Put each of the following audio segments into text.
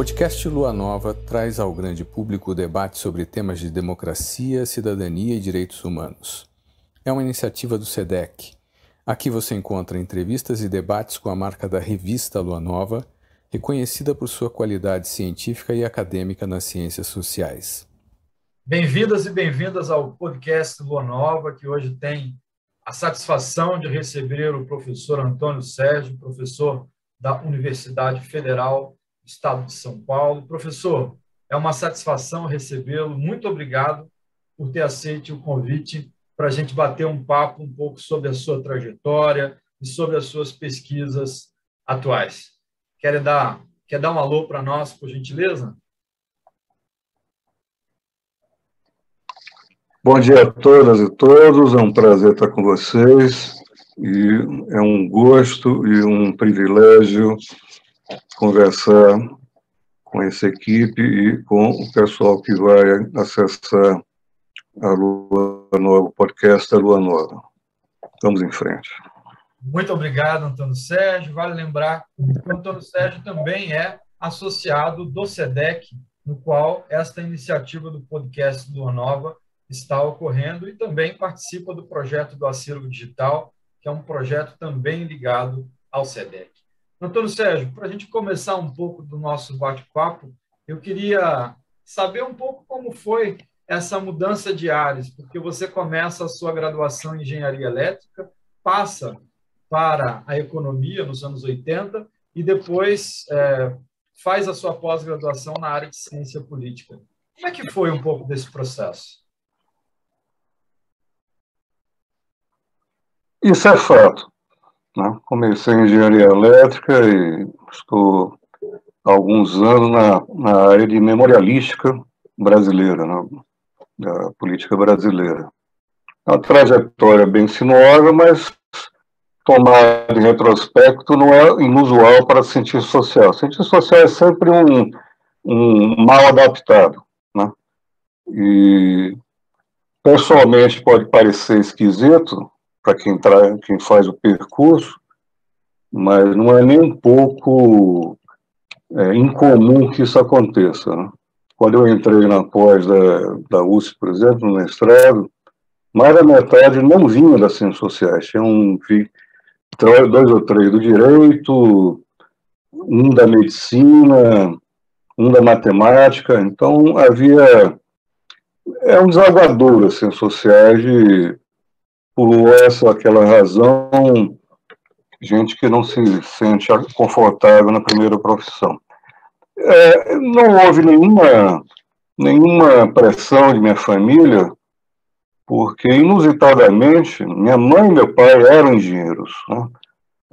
podcast Lua Nova traz ao grande público o debate sobre temas de democracia, cidadania e direitos humanos. É uma iniciativa do SEDEC. Aqui você encontra entrevistas e debates com a marca da revista Lua Nova, reconhecida por sua qualidade científica e acadêmica nas ciências sociais. Bem-vindas e bem-vindas ao podcast Lua Nova, que hoje tem a satisfação de receber o professor Antônio Sérgio, professor da Universidade Federal do Estado de São Paulo. Professor, é uma satisfação recebê-lo. Muito obrigado por ter aceito o convite para a gente bater um papo um pouco sobre a sua trajetória e sobre as suas pesquisas atuais. Quer dar um alô para nós, por gentileza? Bom dia a todas e todos, é um prazer estar com vocês e é um gosto e um privilégio conversar com essa equipe e com o pessoal que vai acessar a Lua Nova, o podcast da Lua Nova. Vamos em frente. Muito obrigado, Antônio Sérgio. Vale lembrar que o Antônio Sérgio também é associado do SEDEC, no qual esta iniciativa do podcast Lua Nova está ocorrendo, e também participa do projeto do Acervo Digital, que é um projeto também ligado ao SEDEC. Antônio Sérgio, para a gente começar um pouco do nosso bate-papo, eu queria saber um pouco como foi essa mudança de áreas, porque você começa a sua graduação em Engenharia Elétrica, passa para a Economia nos anos 80 e depois faz a sua pós-graduação na área de Ciência Política. Como é que foi um pouco desse processo? Isso é fato, né? Comecei em engenharia elétrica e estou há alguns anos na área de memorialística brasileira, né? Da política brasileira. É uma trajetória bem sinuosa, mas tomada em retrospecto não é inusual para cientista social. Cientista social é sempre um mal adaptado, né? E pessoalmente pode parecer esquisito para quem faz o percurso, mas não é nem um pouco incomum que isso aconteça, né? Quando eu entrei na pós da USP, por exemplo, no mestrado, mais da metade não vinha das ciências sociais. Tinha dois ou três do direito, um da medicina, um da matemática. Então, havia um desaguador das ciências sociais por essa ou aquela razão, gente que não se sente confortável na primeira profissão. Não houve nenhuma pressão de minha família, porque, inusitadamente, minha mãe e meu pai eram engenheiros, né?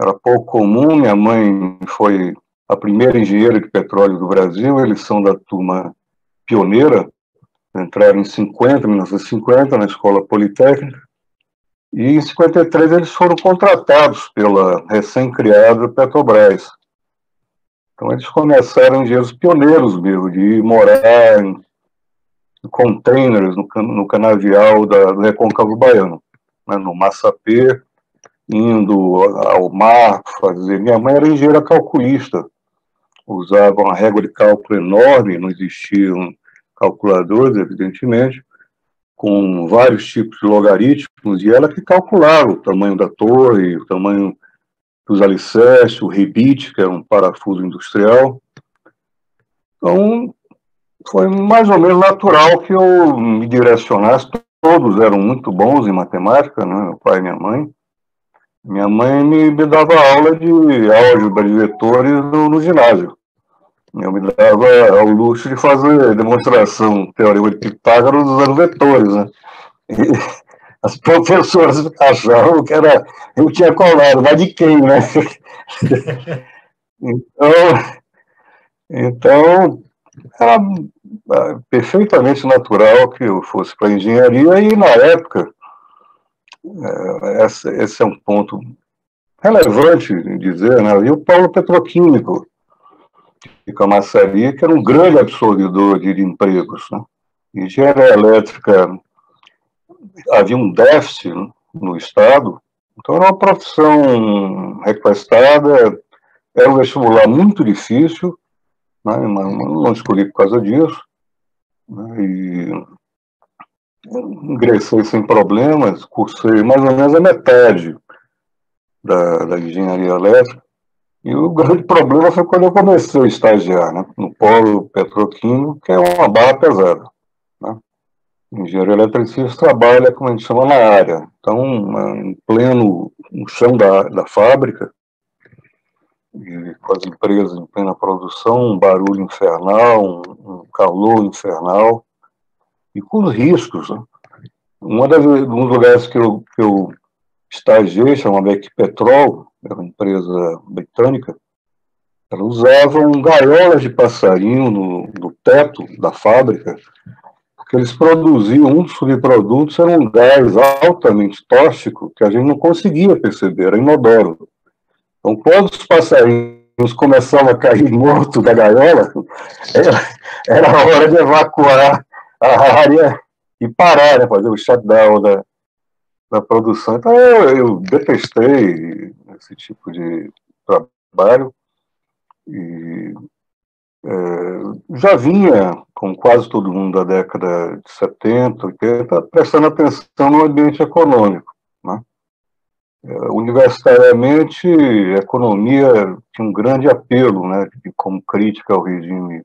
Era pouco comum. Minha mãe foi a primeira engenheira de petróleo do Brasil, eles são da turma pioneira, entraram em 1950, na Escola Politécnica, e em 53 eles foram contratados pela recém-criada Petrobras. Então eles começaram engenheiros pioneiros mesmo, de morar em containers no canavial do Recôncavo Baiano, né, no Massapê, indo ao mar fazer. Minha mãe era engenheira calculista, usava uma régua de cálculo enorme, não existiam calculadores, evidentemente, com vários tipos de logaritmos, e ela que calculava o tamanho da torre, o tamanho dos alicerces, o rebite, que era um parafuso industrial. Então, foi mais ou menos natural que eu me direcionasse. Todos eram muito bons em matemática, né? Meu pai e minha mãe. Minha mãe me dava aula de álgebra de vetores no ginásio. Eu me dava ao luxo de fazer demonstração teorema de Pitágoras usando vetores, né? E as professoras achavam que eu tinha colado, mas de quem, né? Então era perfeitamente natural que eu fosse para a engenharia, e, na época, esse é um ponto relevante de dizer, né? E o polo petroquímico de Camaçari, que era um grande absorvedor de empregos, né? Engenharia elétrica, havia um déficit, né, no Estado, então era uma profissão requisitada, era um vestibular muito difícil, né? Não escolhi por causa disso, né? E ingressei sem problemas, cursei mais ou menos a metade da engenharia elétrica. E o grande problema foi quando eu comecei a estagiar, né, no polo petroquímico, que é uma barra pesada, né? O engenheiro eletricista trabalha, como a gente chama, na área. Então, em pleno no chão da fábrica, e com as empresas em plena produção, um barulho infernal, um calor infernal, e com os riscos, né? Um dos lugares que eu estagiei, chamada Equipetrol, era uma empresa britânica, elas usavam gaiolas de passarinho no teto da fábrica, porque eles produziam um dos subprodutos, era um gás altamente tóxico que a gente não conseguia perceber, era inodoro. Então, quando os passarinhos começavam a cair mortos da gaiola, era hora de evacuar a área e parar, né, fazer o shutdown da produção. Então, eu detestei esse tipo de trabalho e já vinha, com quase todo mundo da década de 70, 80, prestando atenção no ambiente econômico, né? Universitariamente, a economia tinha um grande apelo, né, como crítica ao regime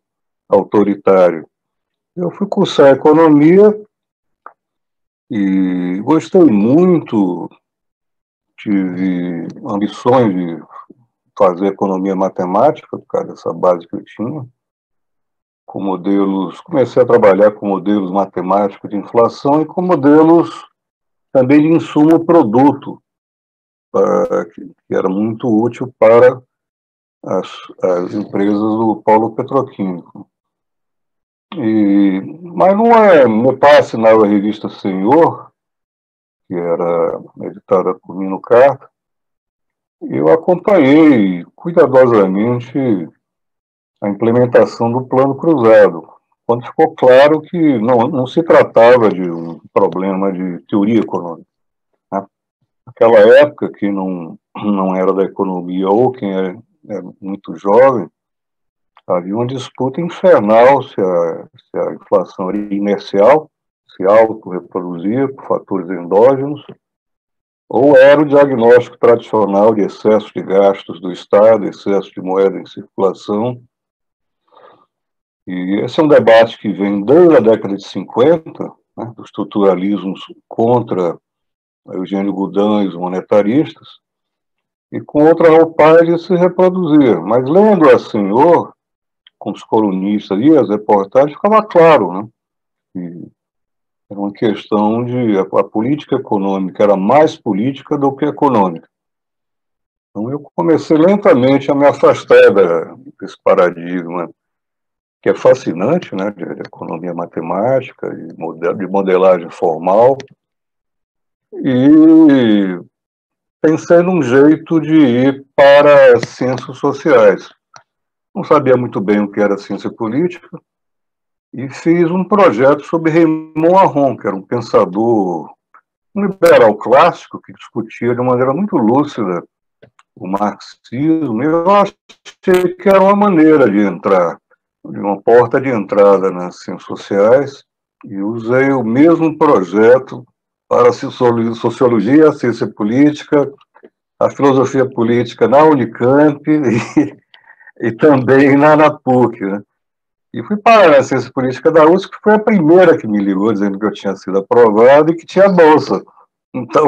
autoritário. Eu fui cursar economia e gostei muito, tive ambições de fazer economia matemática, por causa dessa base que eu tinha, com modelos, comecei a trabalhar com modelos matemáticos de inflação e com modelos também de insumo-produto, que era muito útil para as empresas do polo petroquímico. Mas meu pai assinava a revista Senhor, que era editada por Mino Carta, e eu acompanhei cuidadosamente a implementação do Plano Cruzado, quando ficou claro que não se tratava de um problema de teoria econômica, né? Naquela época, quem não era da economia ou quem era muito jovem, havia uma disputa infernal se a inflação era inercial, se autorreproduzia por fatores endógenos, ou era o diagnóstico tradicional de excesso de gastos do Estado, excesso de moeda em circulação. E esse é um debate que vem desde a década de 50, né, dos estruturalismos contra Eugênio Goudin e os monetaristas, e com outra roupagem se reproduzir. Mas lendo a Senhor, com os colunistas e as reportagens, ficava claro, né, que era uma questão de a política econômica era mais política do que econômica. Então eu comecei lentamente a me afastar desse paradigma que é fascinante, né, de economia matemática, de modelagem formal, e pensei num jeito de ir para ciências sociais. Não sabia muito bem o que era ciência política, e fiz um projeto sobre Raymond Aron, que era um pensador, um liberal clássico, que discutia de uma maneira muito lúcida o marxismo. Eu achei que era uma maneira de entrar, de uma porta de entrada nas ciências sociais, e usei o mesmo projeto para a sociologia, a ciência política, a filosofia política na Unicamp e também na PUC, né? E fui parar na ciência política da USP, que foi a primeira que me ligou, dizendo que eu tinha sido aprovado e que tinha bolsa. Então,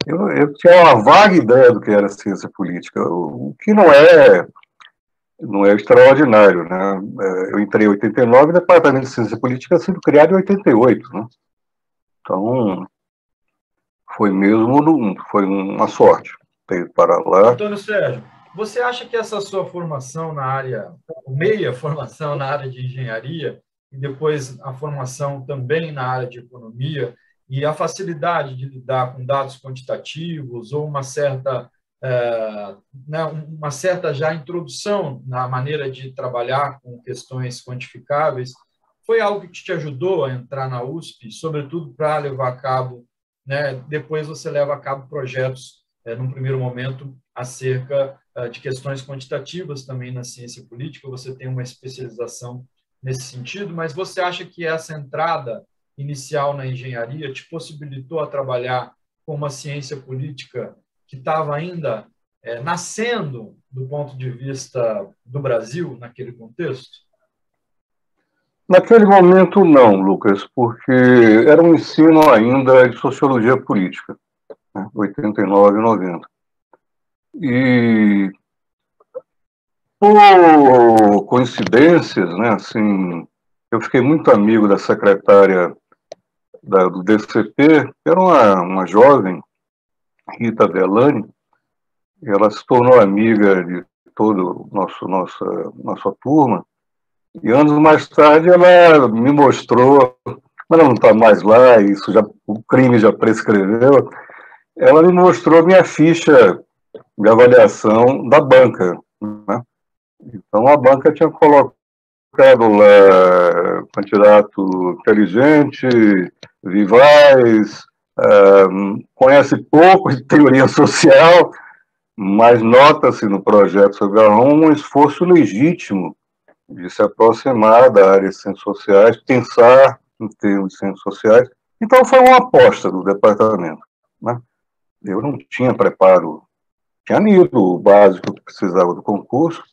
eu tinha uma vaga ideia do que era ciência política, o que não é extraordinário, né? Eu entrei em 89 e o Departamento de Ciência Política tinha sido criado em 88, né? Então, foi uma sorte ter ido para lá. Antônio Sérgio, você acha que essa sua formação na área, meia formação na área de engenharia, e depois a formação também na área de economia, e a facilidade de lidar com dados quantitativos ou uma certa já introdução na maneira de trabalhar com questões quantificáveis, foi algo que te ajudou a entrar na USP, sobretudo para levar a cabo, né, depois você leva a cabo projetos, num primeiro momento, acerca de questões quantitativas também na ciência política, você tem uma especialização nesse sentido, mas você acha que essa entrada inicial na engenharia te possibilitou a trabalhar com uma ciência política que estava ainda nascendo do ponto de vista do Brasil, naquele contexto? Naquele momento, não, Lucas, porque era um ensino ainda de sociologia política, né, 89 e 90. E, por coincidências, né, assim, eu fiquei muito amigo da secretária do DCP, que era uma jovem, Rita Velani, e ela se tornou amiga de toda nossa turma, e anos mais tarde ela me mostrou, mas ela não está mais lá, o crime já prescreveu, ela me mostrou minha ficha de avaliação da banca, né? Então a banca tinha colocado lá candidato inteligente, vivaz, conhece pouco de teoria social, mas nota-se no projeto sobre a ROM um esforço legítimo de se aproximar da área de ciências sociais, pensar em termos de ciências sociais. Então foi uma aposta do departamento, né? Eu não tinha preparo, tinha lido o básico que precisava do concurso,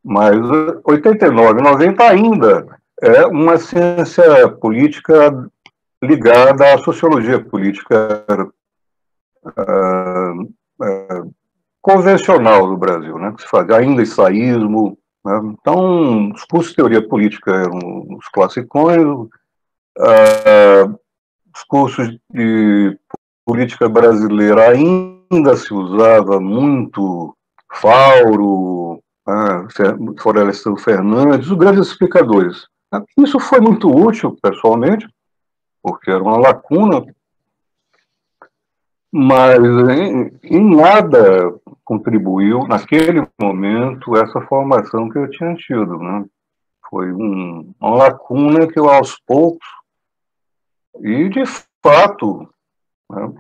mas 89, 90 ainda é uma ciência política ligada à sociologia política convencional do Brasil, né? Que se fazia ainda ensaísmo, né? Então, os cursos de teoria política eram os classicões, os cursos de política brasileira ainda se usava muito Fauro, Florestan Fernandes, os grandes explicadores. Isso foi muito útil, pessoalmente, porque era uma lacuna, mas em nada contribuiu, naquele momento, essa formação que eu tinha tido, né? Foi uma lacuna que eu, aos poucos, e de fato, né,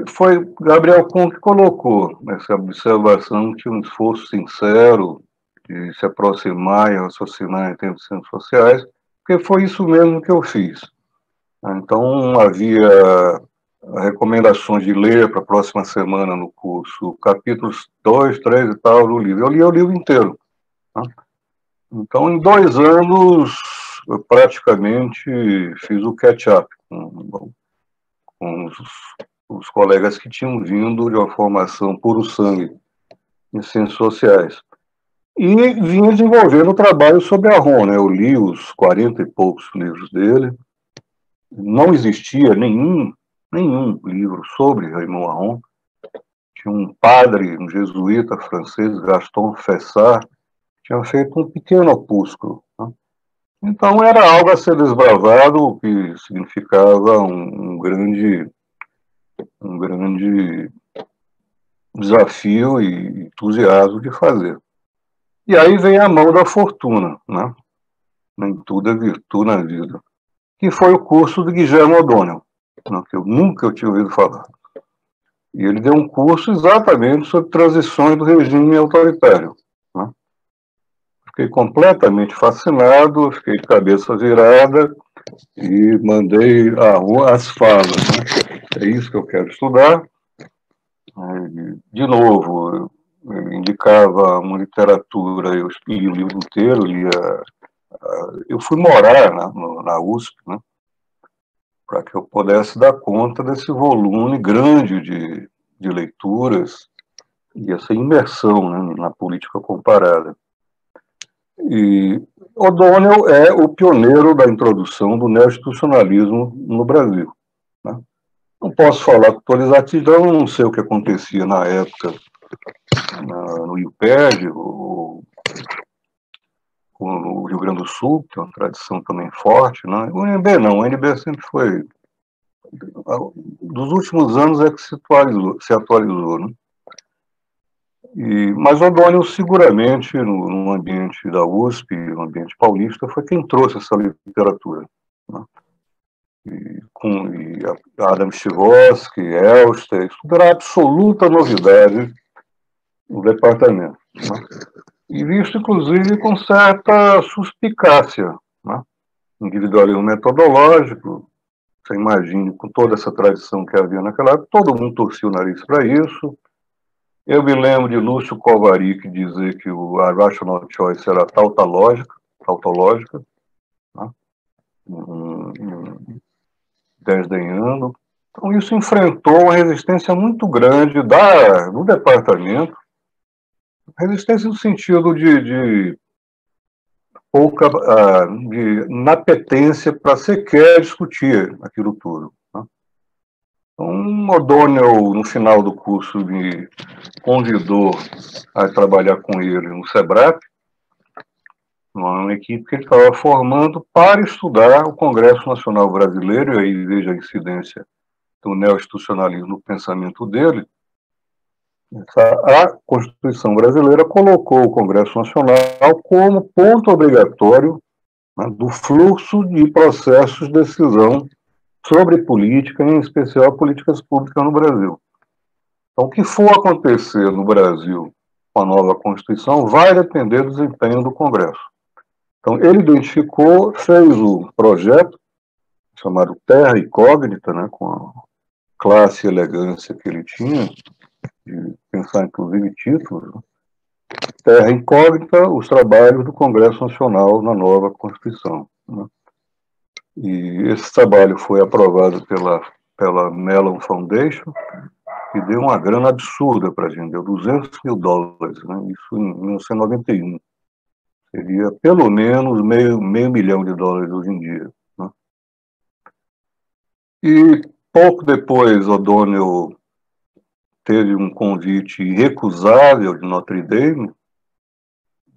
foi Gabriel Kuhn que colocou essa observação que um esforço sincero de se aproximar e raciocinar em termos de ciências sociais, porque foi isso mesmo que eu fiz. Então, havia recomendações de ler para a próxima semana no curso, capítulos 2, 3 e tal do livro. Eu li o livro inteiro. Tá? Então, em 2 anos, eu praticamente fiz o catch-up com os colegas que tinham vindo de uma formação puro sangue em ciências sociais. E vinha desenvolvendo o trabalho sobre a ROM, né? Eu li os 40 e poucos livros dele. Não existia nenhum livro sobre Raymond Aron. Tinha um padre, um jesuíta francês, Gaston Fessard, que tinha feito um pequeno opúsculo, né? Então era algo a ser desbravado, o que significava um grande desafio e entusiasmo de fazer. E aí vem a mão da fortuna, né? Nem tudo é virtude na vida. Que foi o curso de Guilherme O'Donnell, né? Que eu nunca tinha ouvido falar. E ele deu um curso exatamente sobre transições do regime autoritário, né? Fiquei completamente fascinado, fiquei de cabeça virada e mandei as falas, né? É isso que eu quero estudar. De novo, eu indicava uma literatura, eu li o livro inteiro, eu fui morar na USP, né, para que eu pudesse dar conta desse volume grande de leituras e essa imersão, né, na política comparada. E O'Donnell é o pioneiro da introdução do neoinstitucionalismo no Brasil, né? Não posso falar com toda exatidão, não sei o que acontecia na época no IUPEG, ou no Rio Grande do Sul, que é uma tradição também forte, né? O UNB não, o UNB sempre foi... Dos últimos anos é que se atualizou, né? Mas O'Donnell, seguramente, no ambiente da USP, no ambiente paulista, foi quem trouxe essa literatura, né? E Adam Chivosky, Elster, isso era absoluta novidade no departamento, né? E visto, inclusive, com certa suspicácia, né? Individualismo metodológico, você imagine, com toda essa tradição que havia naquela época, todo mundo torcia o nariz para isso. Eu me lembro de Lúcio Kovarik dizer que a rational choice era tautológica, né? Desdenhando. Então, isso enfrentou uma resistência muito grande do departamento, resistência no sentido de pouca de inapetência para sequer discutir aquilo tudo, né? Então, O'Donnell, no final do curso, me convidou a trabalhar com ele no SEBRAP, uma equipe que ele estava formando para estudar o Congresso Nacional Brasileiro, e aí veja a incidência do neoinstitucionalismo no pensamento dele. A Constituição brasileira colocou o Congresso Nacional como ponto obrigatório, né, do fluxo de processos de decisão sobre política, em especial políticas públicas no Brasil. Então, o que for acontecer no Brasil com a nova Constituição vai depender do desempenho do Congresso. Então, ele identificou, fez o projeto, chamado Terra Incógnita, né, com a classe e elegância que ele tinha, de pensar, inclusive, títulos, né? Terra Incógnita, os trabalhos do Congresso Nacional na nova Constituição, né? E esse trabalho foi aprovado pela Mellon Foundation e deu uma grana absurda para a gente, deu $200 mil, né? Isso em 1991. Seria pelo menos meio milhão de dólares hoje em dia, né? E pouco depois, O'Donnell teve um convite irrecusável de Notre Dame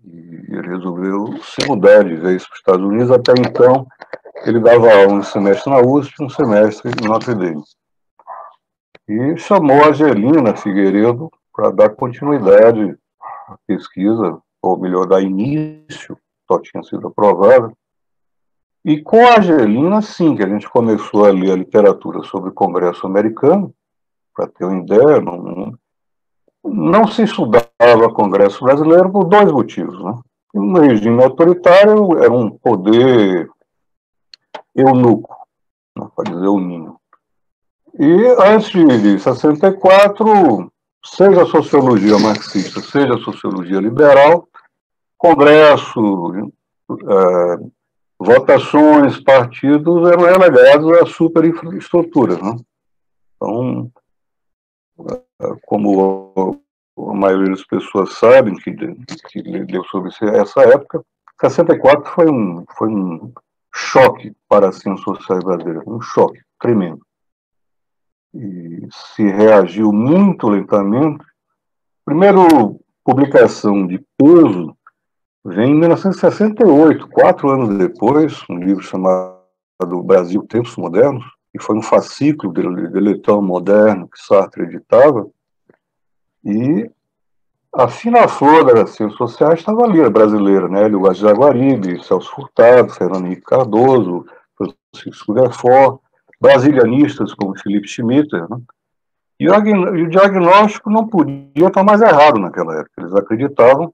e ele resolveu se mudar de vez para os Estados Unidos. Até então, ele dava aula um semestre na USP, um semestre em Notre Dame. E chamou a Angelina Figueiredo para dar continuidade à pesquisa, ou melhor, dar início, só tinha sido aprovada. E com a Angelina, sim, que a gente começou a ler a literatura sobre o Congresso americano, para ter uma ideia, não se estudava o Congresso brasileiro por dois motivos, né? Um regime autoritário era um poder eunuco, né, para dizer o mínimo. E antes de 64, seja a sociologia marxista, seja a sociologia liberal, Congresso, votações, partidos eram relegados à superinfraestrutura, né? Então, como a maioria das pessoas sabem que leu sobre essa época, 64 foi um choque para as ciências sociais brasileiras, um choque tremendo. E se reagiu muito lentamente. Primeiro publicação de peso vem em 1968, 4 anos depois, um livro chamado Brasil, Tempos Modernos, que foi um fascículo de Letão moderno que Sartre editava, e a fina flor das ciências sociais estava ali, a brasileira, né? Hélio Vaz de Jaguaribe, Celso Furtado, Fernando Henrique Cardoso, Francisco Verfort, brasilianistas como Felipe Schmitter, né? E o diagnóstico não podia estar mais errado naquela época. Eles acreditavam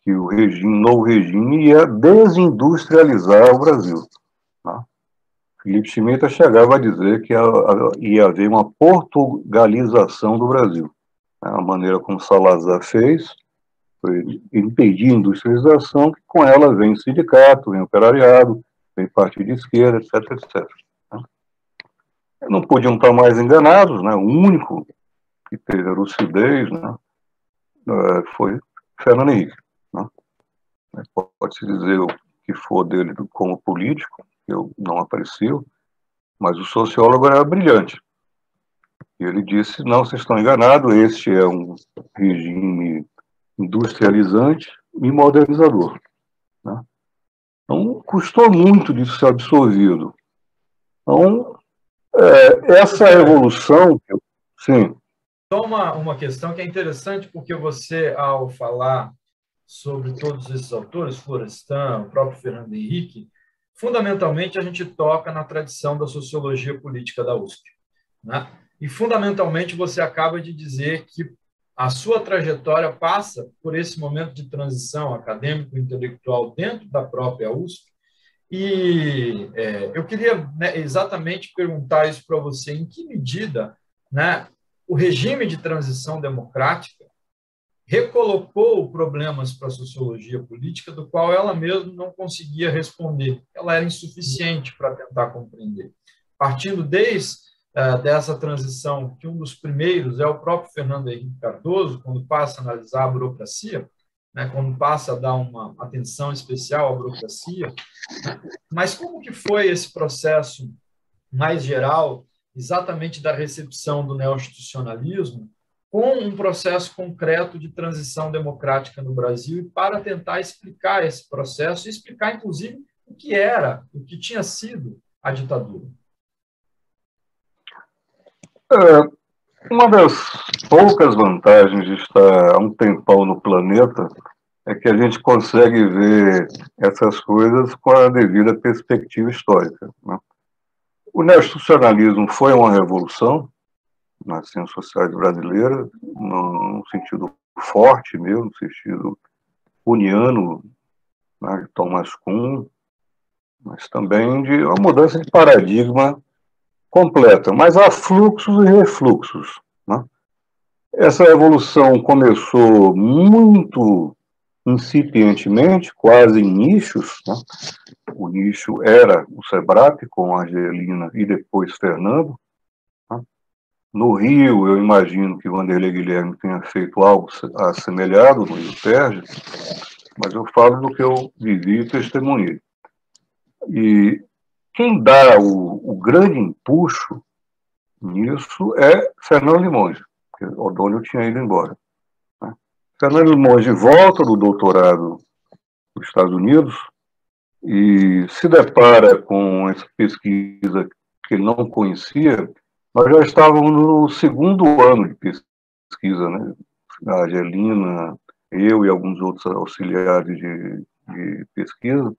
que o novo regime ia desindustrializar o Brasil, né? Felipe Schmitter chegava a dizer que ia haver uma portugalização do Brasil. A maneira como Salazar fez foi impedir a industrialização, que com ela vem sindicato, vem operariado, vem partido de esquerda, etc, etc. Não podiam estar mais enganados, né? O único que teve a lucidez, né, foi Fernando Henrique, né? Pode-se dizer o que for dele como político, eu não aprecio, mas o sociólogo era brilhante. E ele disse, não, vocês estão enganados, este é um regime industrializante e modernizador, né? Então, custou muito disso ser absorvido. Então, essa evolução... Sim. Só uma questão que é interessante, porque você, ao falar sobre todos esses autores, Florestan, o próprio Fernando Henrique, fundamentalmente a gente toca na tradição da sociologia política da USP, né? E fundamentalmente você acaba de dizer que a sua trajetória passa por esse momento de transição acadêmico-intelectual dentro da própria USP. E eu queria, né, exatamente perguntar isso para você: em que medida, né, o regime de transição democrática recolocou problemas para a sociologia política do qual ela mesma não conseguia responder. Ela era insuficiente para tentar compreender. Partindo dessa transição, que um dos primeiros é o próprio Fernando Henrique Cardoso, quando passa a analisar a burocracia, né, quando passa a dar uma atenção especial à burocracia. Mas como que foi esse processo mais geral, exatamente da recepção do neoinstitucionalismo, com um processo concreto de transição democrática no Brasil, e para tentar explicar esse processo, e explicar, inclusive, o que era, o que tinha sido a ditadura? Uma das poucas vantagens de estar há um tempão no planeta é que a gente consegue ver essas coisas com a devida perspectiva histórica, né? O neoinstitucionalismo foi uma revolução nas ciências sociais brasileiras, num sentido forte mesmo, no sentido uniano, né, de Thomas Kuhn, mas também de uma mudança de paradigma completa. Mas há fluxos e refluxos, né? Essa revolução começou muito incipientemente, quase em nichos, né? O nicho era o SEBRAP, com a Angelina e depois Fernando. No Rio, eu imagino que Wanderlei Guilherme tenha feito algo assemelhado no Rio Terge, mas eu falo do que eu vivi e testemunhei. E quem dá o grande empuxo nisso é Fernando Limonge, porque Odônio tinha ido embora, né? Fernando Limonge volta do doutorado nos Estados Unidos e se depara com essa pesquisa que ele não conhecia. Nós já estávamos no segundo ano de pesquisa, né? A Angelina, eu e alguns outros auxiliares de pesquisa,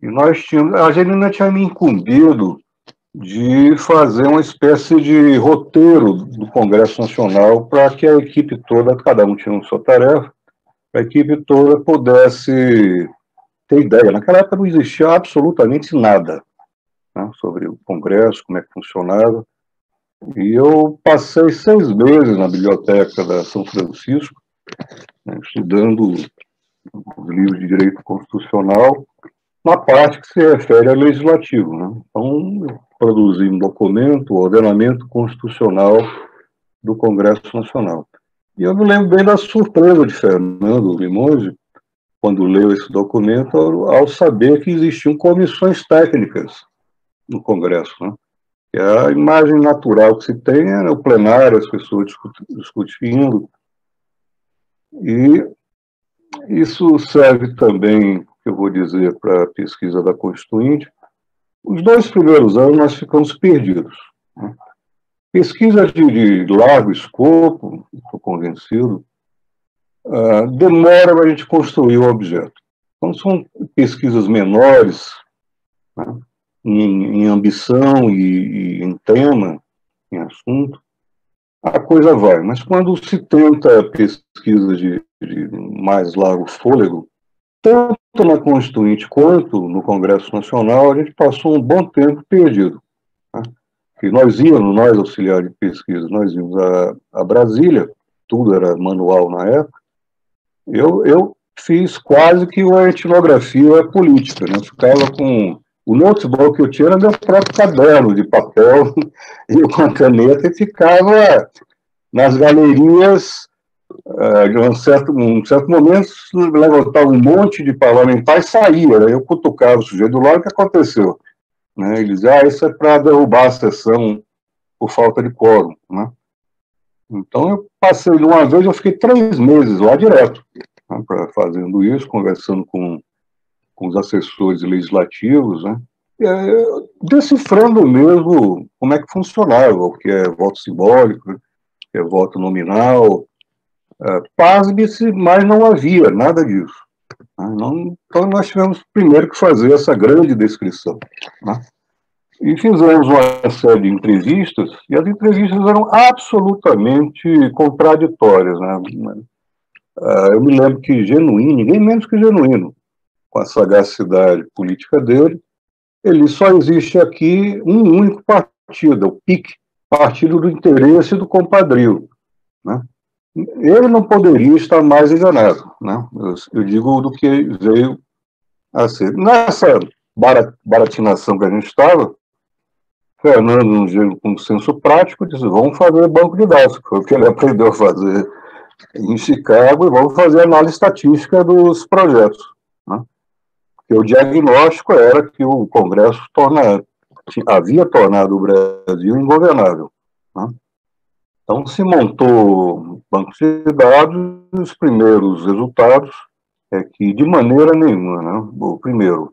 e a Angelina tinha me incumbido de fazer uma espécie de roteiro do Congresso Nacional para que a equipe toda, cada um tinha sua tarefa, a equipe toda pudesse ter ideia. Naquela época não existia absolutamente nada, né, sobre o Congresso, como é que funcionava. E eu passei 6 meses na biblioteca da São Francisco, né, estudando os livros de direito constitucional, na parte que se refere ao legislativo, né? Então, eu produzi um documento, o ordenamento constitucional do Congresso Nacional. E eu me lembro bem da surpresa de Fernando Limonge, quando leu esse documento, ao saber que existiam comissões técnicas no Congresso, né? Que a imagem natural que se tem é o plenário, as pessoas discutindo. E isso serve também, eu vou dizer, para a pesquisa da Constituinte. Os 2 primeiros anos nós ficamos perdidos, né? Pesquisa de largo escopo, estou convencido, demora para a gente construir o objeto. Então, são pesquisas menores, né, em ambição e em tema, em assunto, a coisa vai. Mas quando se tenta pesquisa de mais largo fôlego, tanto na Constituinte quanto no Congresso Nacional, a gente passou um bom tempo perdido, né? E nós auxiliares de pesquisa, nós íamos a Brasília, tudo era manual na época. Eu fiz quase que uma etnografia política, né? Eu ficava com o notebook que eu tinha, era meu próprio caderno de papel, e eu com a caneta, e ficava nas galerias. De um certo momento, levantava um monte de parlamentares e saía, né? Eu cutucava o sujeito do lado. O que aconteceu? Né? Ele dizia, isso é para derrubar a sessão por falta de quórum, né? Então, eu passei de uma vez, eu fiquei 3 meses lá direto, né, fazendo isso, conversando com os assessores legislativos, né, decifrando mesmo como é que funcionava, o que é voto simbólico, o que é voto nominal. Pasme-se, mas não havia nada disso, né? Então, nós tivemos primeiro que fazer essa grande descrição, né? E fizemos uma série de entrevistas, e as entrevistas eram absolutamente contraditórias, né? Eu me lembro que Genuíno, ninguém menos que Genuíno, com a sagacidade política dele, ele só existe aqui um único partido, o PIC, Partido do Interesse do Compadrio, né? Ele não poderia estar mais enganado, né? Eu digo do que veio a ser. Nessa baratinação que a gente estava, Fernando, com um senso prático, disse: vamos fazer banco de dados, que foi o que ele aprendeu a fazer em Chicago, e vamos fazer análise estatística dos projetos, né? Porque o diagnóstico era que o Congresso havia tornado o Brasil ingovernável, né? Então, se montou bancos de dados, e os primeiros resultados é que, de maneira nenhuma, né? Primeiro,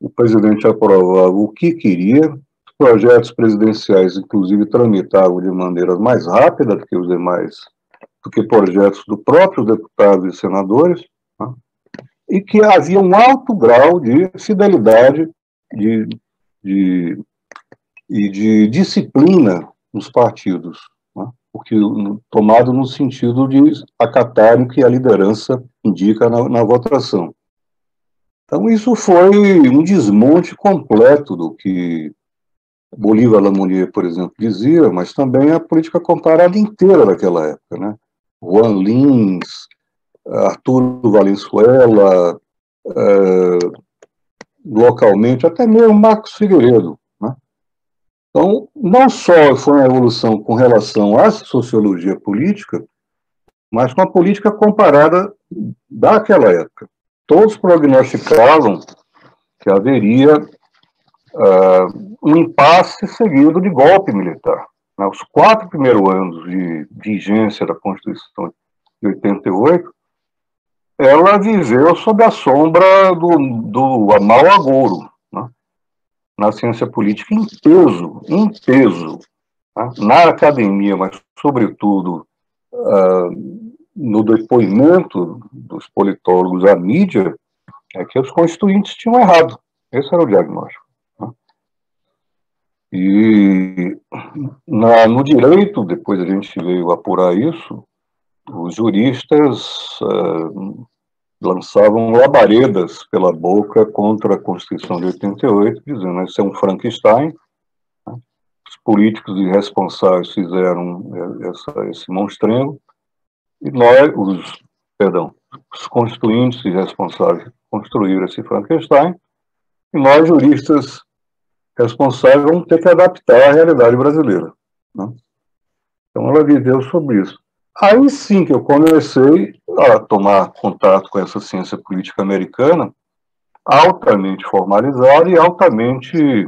o presidente aprovava o que queria, os projetos presidenciais, inclusive, tramitavam de maneira mais rápida do que os demais, do que projetos do próprios deputados e senadores, né? E que havia um alto grau de fidelidade e de disciplina nos partidos, né? Porque, tomado no sentido de acatar o que a liderança indica na votação. Então, isso foi um desmonte completo do que Bolívar Lamounier, por exemplo, dizia, mas também a política comparada inteira daquela época, né? Juan Lins, Arturo Valenzuela, localmente, até mesmo Marcos Figueiredo, né? Então, não só foi uma evolução com relação à sociologia política, mas com a política comparada daquela época. Todos prognosticavam que haveria um impasse seguido de golpe militar. Os 4 primeiros anos de vigência da Constituição de 88, ela viveu sob a sombra do mau agouro, né? Na ciência política, em peso, né? Na academia, mas, sobretudo, no depoimento dos politólogos à mídia, é que os constituintes tinham errado. Esse era o diagnóstico, né? E no direito, depois a gente veio apurar isso, os juristas lançavam labaredas pela boca contra a Constituição de 88, dizendo que isso é um Frankenstein, né? Os políticos irresponsáveis fizeram esse monstrengo, e os constituintes irresponsáveis construíram esse Frankenstein, e nós, juristas responsáveis, vamos ter que adaptar à realidade brasileira, né? Então, ela viveu sobre isso. Aí sim que eu comecei a tomar contato com essa ciência política americana, altamente formalizada e altamente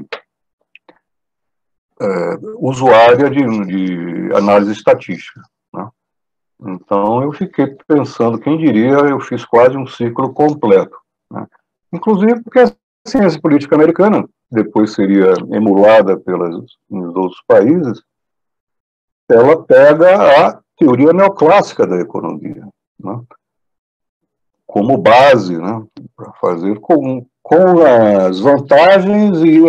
usuária de análise estatística, né? Então, eu fiquei pensando, quem diria, eu fiz quase um ciclo completo, né? Inclusive porque a ciência política americana depois seria emulada nos outros países, ela pega a teoria neoclássica da economia, né? Como base, né, para fazer com as vantagens e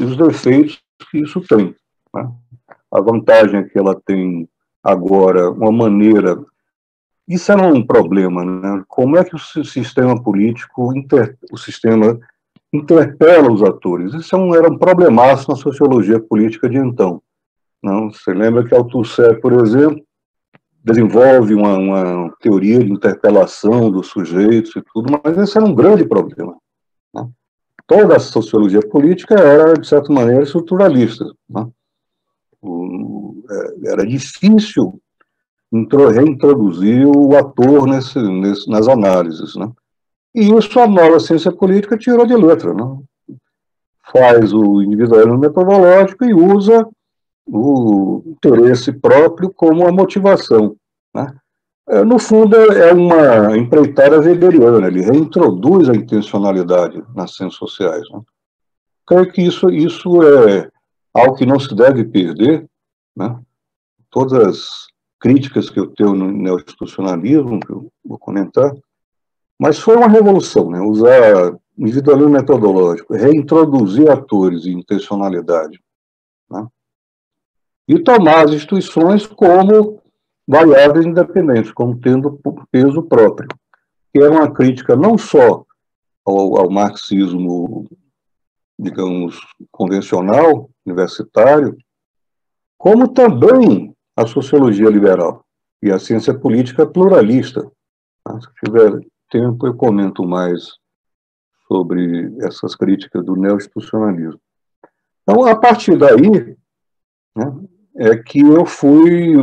os defeitos que isso tem, né? A vantagem é que ela tem agora uma maneira... Isso era um problema, né? Como é que o sistema político, o sistema interpela os atores? Isso era um problemaço na sociologia política de então. Não? Você lembra que Althusser, por exemplo, desenvolve uma teoria de interpelação dos sujeitos e tudo, mas esse era um grande problema, né? Toda a sociologia política era, de certa maneira, estruturalista, né? Era difícil reintroduzir o ator nas análises, né? E isso a nova ciência política tirou de letra, né? Faz o individualismo metodológico e usa o interesse próprio como a motivação, né? No fundo, é uma empreitada weberiana, ele reintroduz a intencionalidade nas ciências sociais, né? Creio que isso é algo que não se deve perder, né? Todas as críticas que eu tenho no neoinstitucionalismo, que eu vou comentar, mas foi uma revolução, né? Usar individualismo metodológico, reintroduzir atores e intencionalidade, né? E tomar as instituições como variáveis independentes, como tendo peso próprio, que é uma crítica não só ao marxismo, digamos, convencional, universitário, como também à sociologia liberal e à ciência política pluralista. Se tiver tempo, eu comento mais sobre essas críticas do neo-institucionalismo. Então, a partir daí, né, é que eu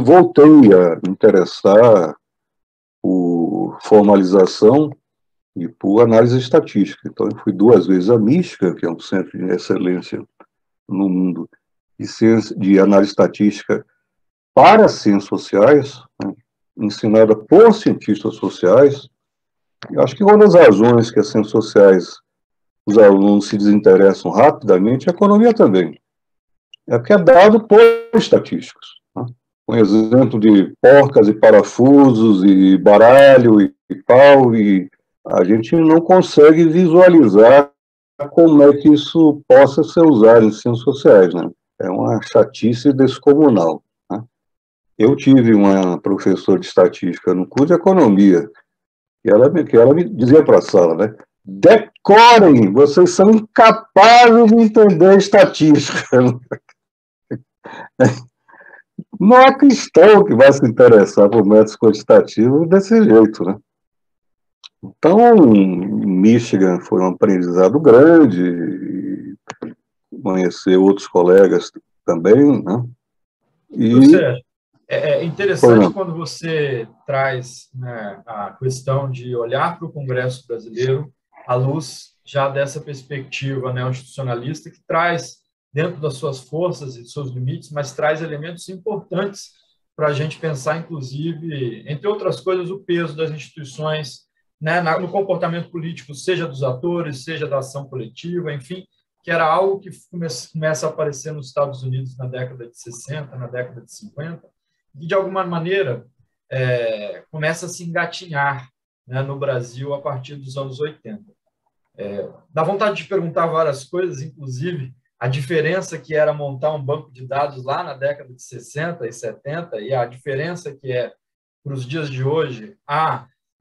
voltei a me interessar por formalização e por análise estatística. Então, eu fui 2 vezes à Mística, que é um centro de excelência no mundo de análise estatística para ciências sociais, né, ensinada por cientistas sociais. Eu acho que uma das razões que as ciências sociais, os alunos se desinteressam rapidamente, a economia também, é porque é dado por estatísticos, né? Um exemplo de porcas e parafusos e baralho e pau, e a gente não consegue visualizar como é que isso possa ser usado em ciências sociais, né? É uma chatice descomunal, né? Eu tive uma professora de estatística no curso de economia, que ela me dizia para a sala, né? Decorem, vocês são incapazes de entender estatística. Não é cristão que vai se interessar por métodos quantitativos desse jeito, né? Então, Michigan foi um aprendizado grande, conhecer outros colegas também, né? Sérgio, é interessante quando você traz, né, a questão de olhar para o Congresso Brasileiro à luz já dessa perspectiva neo-institucionalista, que traz, dentro das suas forças e dos seus limites, mas traz elementos importantes para a gente pensar, inclusive, entre outras coisas, o peso das instituições, né, no comportamento político, seja dos atores, seja da ação coletiva, enfim, que era algo que começa a aparecer nos Estados Unidos na década de 60, na década de 50, e, de alguma maneira, começa a se engatinhar, né, no Brasil a partir dos anos 80. Dá vontade de perguntar várias coisas, inclusive a diferença que era montar um banco de dados lá na década de 60 e 70 e a diferença que é, para os dias de hoje,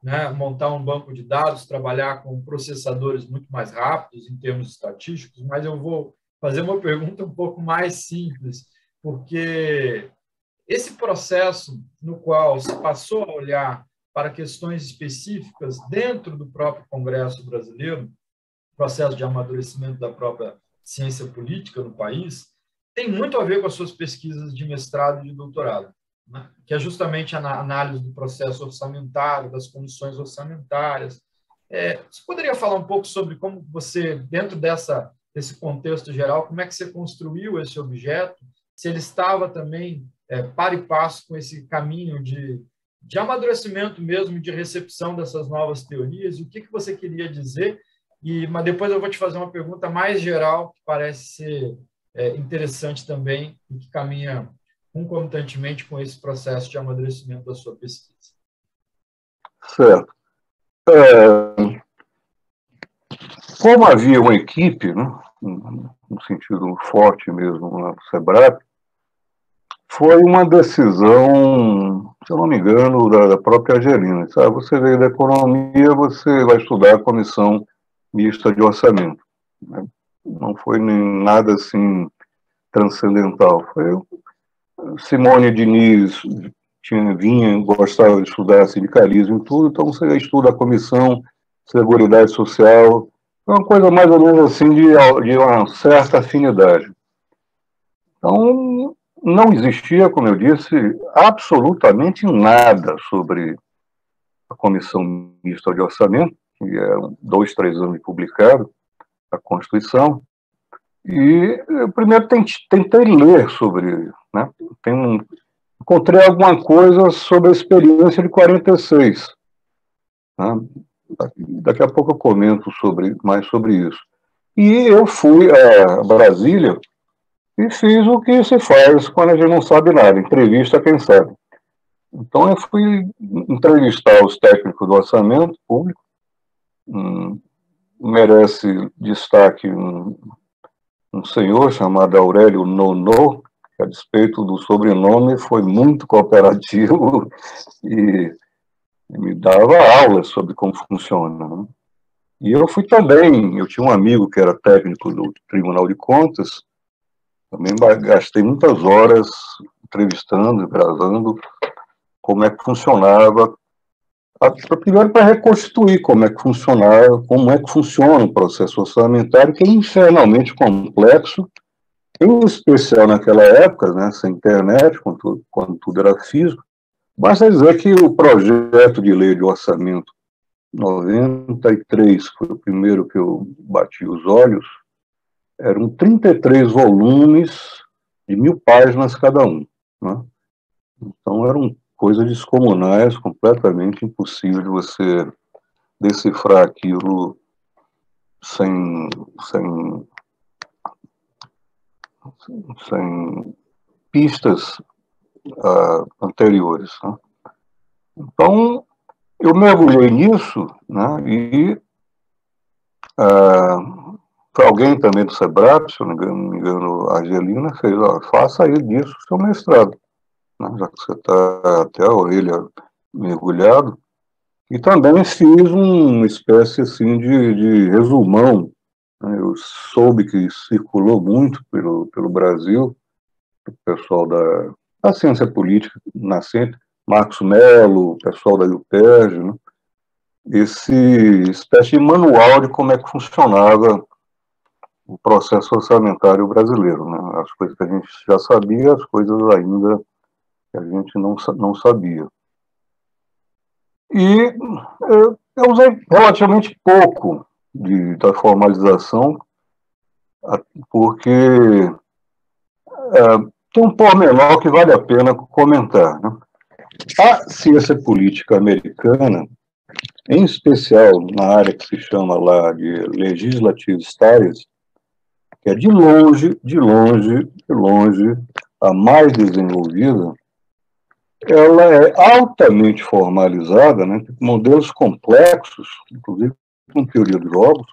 né, montar um banco de dados, trabalhar com processadores muito mais rápidos em termos estatísticos, mas eu vou fazer uma pergunta um pouco mais simples, porque esse processo no qual se passou a olhar para questões específicas dentro do próprio Congresso brasileiro, processo de amadurecimento da própria ciência política no país, tem muito a ver com as suas pesquisas de mestrado e de doutorado, né? Que é justamente a análise do processo orçamentário, das comissões orçamentárias. Você poderia falar um pouco sobre como você, dentro desse contexto geral, como é que você construiu esse objeto, se ele estava também par e passo com esse caminho de amadurecimento mesmo, de recepção dessas novas teorias, e o que você queria dizer, mas depois eu vou te fazer uma pergunta mais geral, que parece ser interessante também, e que caminha concomitantemente com esse processo de amadurecimento da sua pesquisa. Certo. Como havia uma equipe, né, no sentido forte mesmo, no SEBRAP, foi uma decisão, se eu não me engano, da própria Angelina. Sabe? Você veio da economia, você vai estudar a comissão mista de orçamento. Não foi nem nada assim transcendental. Foi Simone Diniz gostava de estudar sindicalismo e tudo, então você estuda a comissão Seguridade Social, é uma coisa mais ou menos assim de uma certa afinidade. Então, não existia, como eu disse, absolutamente nada sobre a Comissão Mista de Orçamento, que é 2, 3 anos de publicado, a Constituição, e eu primeiro tentei ler sobre, né? Encontrei alguma coisa sobre a experiência de 46. Né? Daqui a pouco eu comento mais sobre isso. E eu fui a Brasília e fiz o que se faz quando a gente não sabe nada, entrevista quem sabe. Então eu fui entrevistar os técnicos do orçamento público, merece destaque um senhor chamado Aurélio Nono, que, a despeito do sobrenome, foi muito cooperativo e me dava aulas sobre como funciona, né? E eu fui também, eu tinha um amigo que era técnico do Tribunal de Contas, também gastei muitas horas entrevistando, gravando como é que funcionava, primeiro para reconstituir como é que funcionava, como é que funciona o processo orçamentário, que é infernalmente complexo, em especial naquela época, né, sem internet, quando tudo era físico. Basta dizer que o projeto de lei de orçamento 93 foi o primeiro que eu bati os olhos, eram 33 volumes de 1000 páginas cada um, né? Então eram coisas descomunais, completamente impossível de você decifrar aquilo sem pistas anteriores, né? Então, eu mergulhei nisso, né, e alguém também do SEBRAP, se eu não me engano, a Angelina, fez, faça aí disso o seu mestrado, né, já que você está até a orelha mergulhado. E também fiz uma espécie assim, de resumão, né. Eu soube que circulou muito pelo Brasil, o pessoal da ciência política nascente, Marcos Mello, o pessoal da UPERJ, né, esse espécie de manual de como é que funcionava o processo orçamentário brasileiro, né? As coisas que a gente já sabia, as coisas ainda que a gente não sabia. E eu usei relativamente pouco da formalização, porque tem um pormenor que vale a pena comentar, né? A ciência política americana, em especial na área que se chama lá de Legislative Studies, que é de longe a mais desenvolvida, ela é altamente formalizada, né? Modelos complexos, inclusive com teoria dos jogos.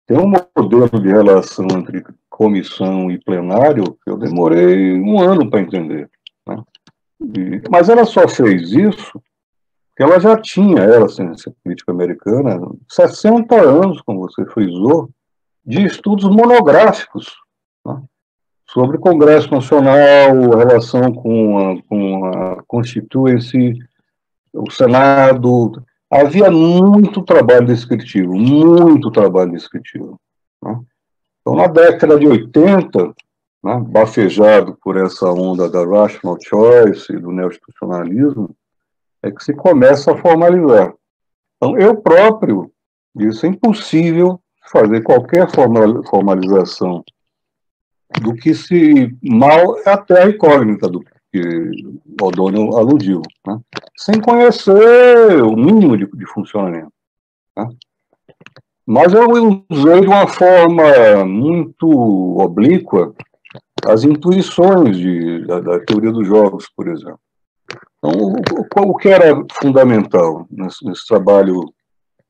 Tem um modelo de relação entre comissão e plenário que eu demorei 1 ano para entender, né? Mas ela só fez isso porque ela já tinha, a ciência política americana, 60 anos, como você frisou, de estudos monográficos, né, sobre o Congresso Nacional, a relação com a Constituição, o Senado. Havia muito trabalho descritivo, né? Então, na década de 80, né, bafejado por essa onda da rational choice e do neoinstitucionalismo, é que se começa a formalizar. Então, eu próprio disse, é impossível fazer qualquer formalização do que se mal é até a incógnita do que o O'Donnell aludiu, né, sem conhecer o mínimo de funcionamento, né. Mas eu usei de uma forma muito oblíqua as intuições da teoria dos jogos, por exemplo. Então, o que era fundamental nesse trabalho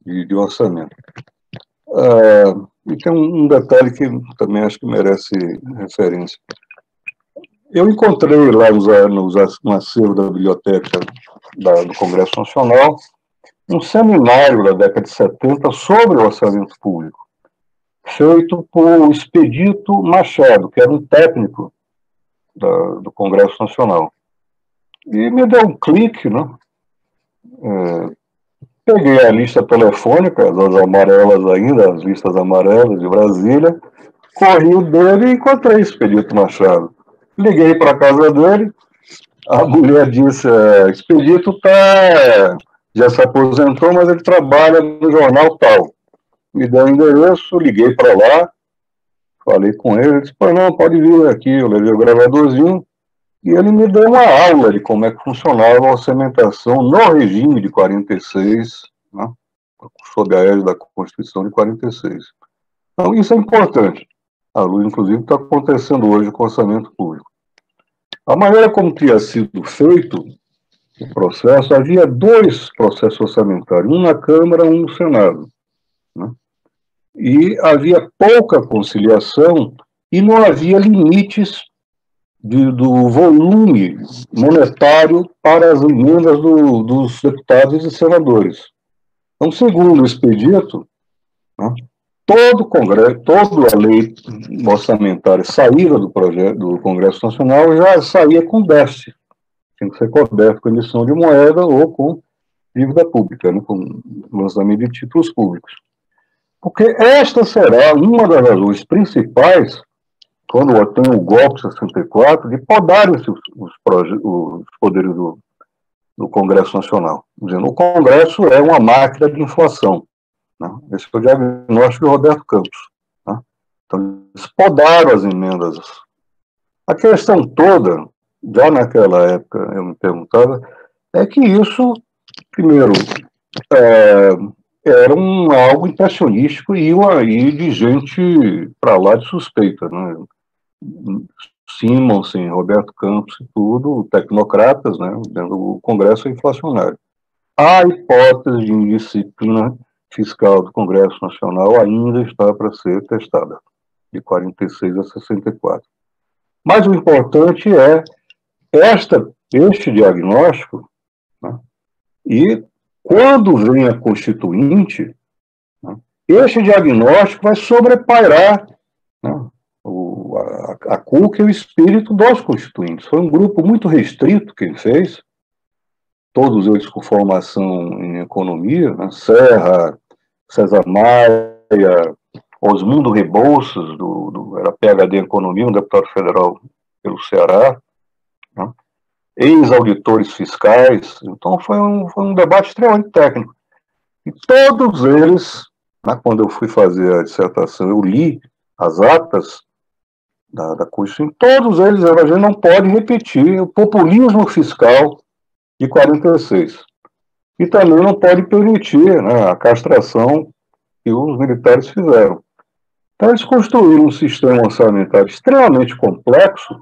de orçamento? E tem um detalhe que também acho que merece referência. Eu encontrei lá no acervo da biblioteca do Congresso Nacional um seminário da década de 70 sobre o orçamento público, feito por Expedito Machado, que era um técnico do Congresso Nacional. E me deu um clique, né? Peguei a lista telefônica, as amarelas ainda, as listas amarelas de Brasília, corri o dele e encontrei Expedito Machado. Liguei para a casa dele, a mulher disse, Expedito já se aposentou, mas ele trabalha no jornal tal. Me deu o endereço, liguei para lá, falei com ele, disse, não, pode vir aqui, eu levei o gravadorzinho, e ele me deu uma aula de como é que funcionava a orçamentação no regime de 46, né, sob a égide da Constituição de 46. Então, isso é importante. A luz, inclusive, está acontecendo hoje com o orçamento público. A maneira como tinha sido feito o processo, havia 2 processos orçamentários, um na Câmara, um no Senado, né? e havia pouca conciliação e não havia limites do volume monetário para as emendas dos deputados e senadores. Então, segundo o expedito, né, todo o Congresso, toda a lei orçamentária saída do projeto do Congresso Nacional já saía com déficit. Tinha que ser coberto com emissão de moeda ou com dívida pública, né, com lançamento de títulos públicos. Porque esta será uma das razões principais, quando tem o golpe 64, de podarem-se os poderes do Congresso Nacional. Dizendo, o Congresso é uma máquina de inflação. Né? Esse foi o diagnóstico de Roberto Campos. Né? Então, eles podaram as emendas. A questão toda, já naquela época eu me perguntava, é que isso, primeiro, era algo impressionístico e de gente para lá de suspeita, né? Simonsen, Roberto Campos e tudo, tecnocratas, né? Dentro do Congresso inflacionário. A hipótese de indisciplina fiscal do Congresso Nacional ainda está para ser testada, de 46 a 64. Mas o importante é este diagnóstico, né? E quando vem a Constituinte, né, este diagnóstico vai sobrepairar, né, a cuca e o espírito dos constituintes. Foi um grupo muito restrito quem fez, todos eles com formação em economia, né, Serra, César Maia, Osmundo Rebouças, era PhD em economia, um deputado federal pelo Ceará, né, ex-auditores fiscais. Então foi um debate extremamente técnico. E todos eles, né, quando eu fui fazer a dissertação, eu li as atas da Constituição, todos eles, a gente não pode repetir o populismo fiscal de 46. E também não pode permitir, né, a castração que os militares fizeram. Então eles construíram um sistema orçamentário extremamente complexo,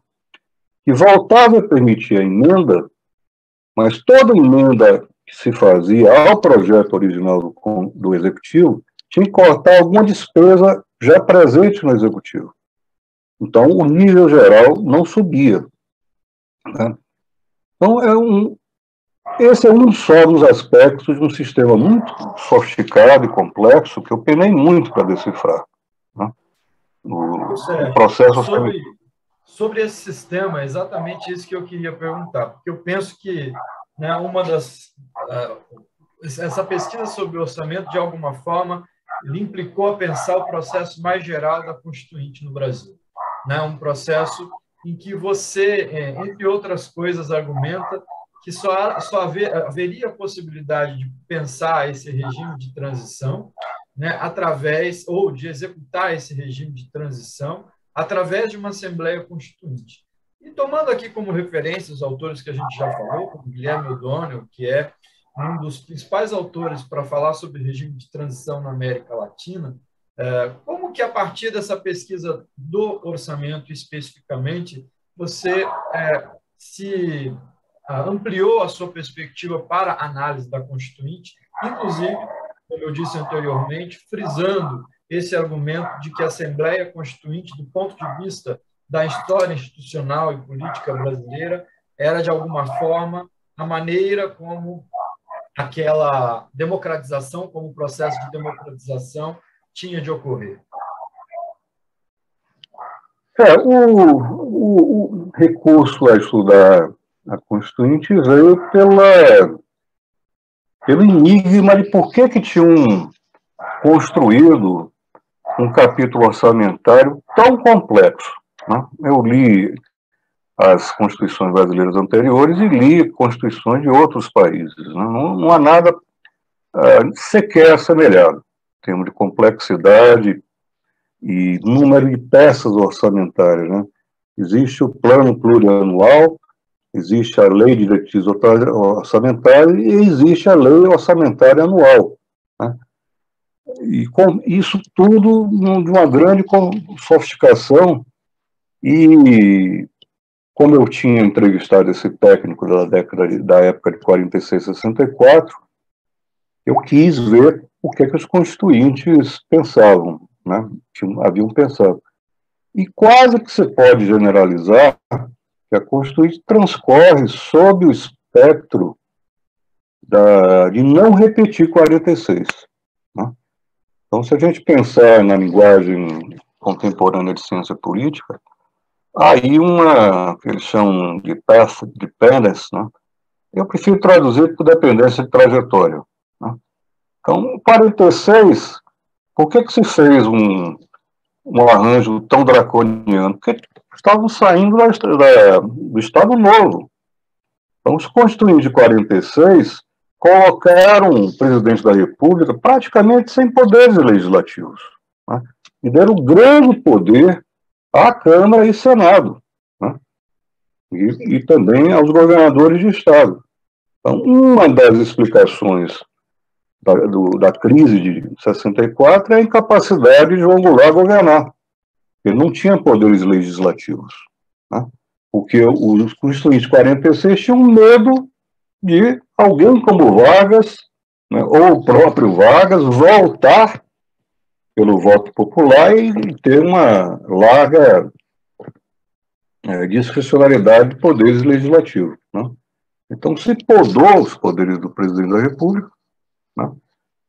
que voltava a permitir a emenda, mas toda emenda que se fazia ao projeto original do Executivo tinha que cortar alguma despesa já presente no Executivo. Então, o nível geral não subia. Né? Então, esse é um só dos aspectos de um sistema muito sofisticado e complexo que eu penei muito para decifrar. Né? O processo... Sobre esse sistema, é exatamente isso que eu queria perguntar, porque eu penso que, né, essa pesquisa sobre o orçamento, de alguma forma, lhe implicou a pensar o processo mais geral da Constituinte no Brasil. Né? Um processo em que você, entre outras coisas, argumenta que só haveria a possibilidade de pensar esse regime de transição, né, através, ou de executar esse regime de transição, através de uma Assembleia Constituinte. E tomando aqui como referência os autores que a gente já falou, como Guilherme O'Donnell, que é um dos principais autores para falar sobre regime de transição na América Latina, como que, a partir dessa pesquisa do orçamento especificamente, você se ampliou a sua perspectiva para a análise da Constituinte, inclusive, como eu disse anteriormente, frisando esse argumento de que a Assembleia Constituinte, do ponto de vista da história institucional e política brasileira, era, de alguma forma, a maneira como aquela democratização, como o processo de democratização tinha de ocorrer. O recurso a estudar a Constituinte veio pelo enigma de por que tinham construído um capítulo orçamentário tão complexo. Né? Eu li as constituições brasileiras anteriores e li constituições de outros países. Né? Não há nada sequer assemelhado em termos de complexidade e número de peças orçamentárias. Né? Existe o plano plurianual, existe a lei de diretrizes orçamentárias e existe a lei orçamentária anual. Né? E com isso tudo de uma grande sofisticação. E como eu tinha entrevistado esse técnico da época de 46 a 64, eu quis ver o que é que os constituintes pensavam, né? Haviam pensado. E quase que se pode generalizar que a Constituinte transcorre sob o espectro de não repetir 46. Né? Então, se a gente pensar na linguagem contemporânea de ciência política, há aí uma que eles chamam de path dependence, né? Eu prefiro traduzir por dependência de trajetória. Né? Então, 46, por que se fez um arranjo tão draconiano? Porque estavam saindo do Estado Novo. Então, os constituintes de 46 colocaram o presidente da República praticamente sem poderes legislativos, né? E deram grande poder à Câmara e Senado, né? E também aos governadores de Estado. Então, uma das explicações da crise de 64 é a incapacidade de João Goulart governar. Ele não tinha poderes legislativos, né? Porque os constituintes de 46 tinham medo de alguém como Vargas, né, ou o próprio Vargas, voltar pelo voto popular e ter uma larga discricionalidade de poderes legislativos. Né? Então, se podou os poderes do presidente da República, né,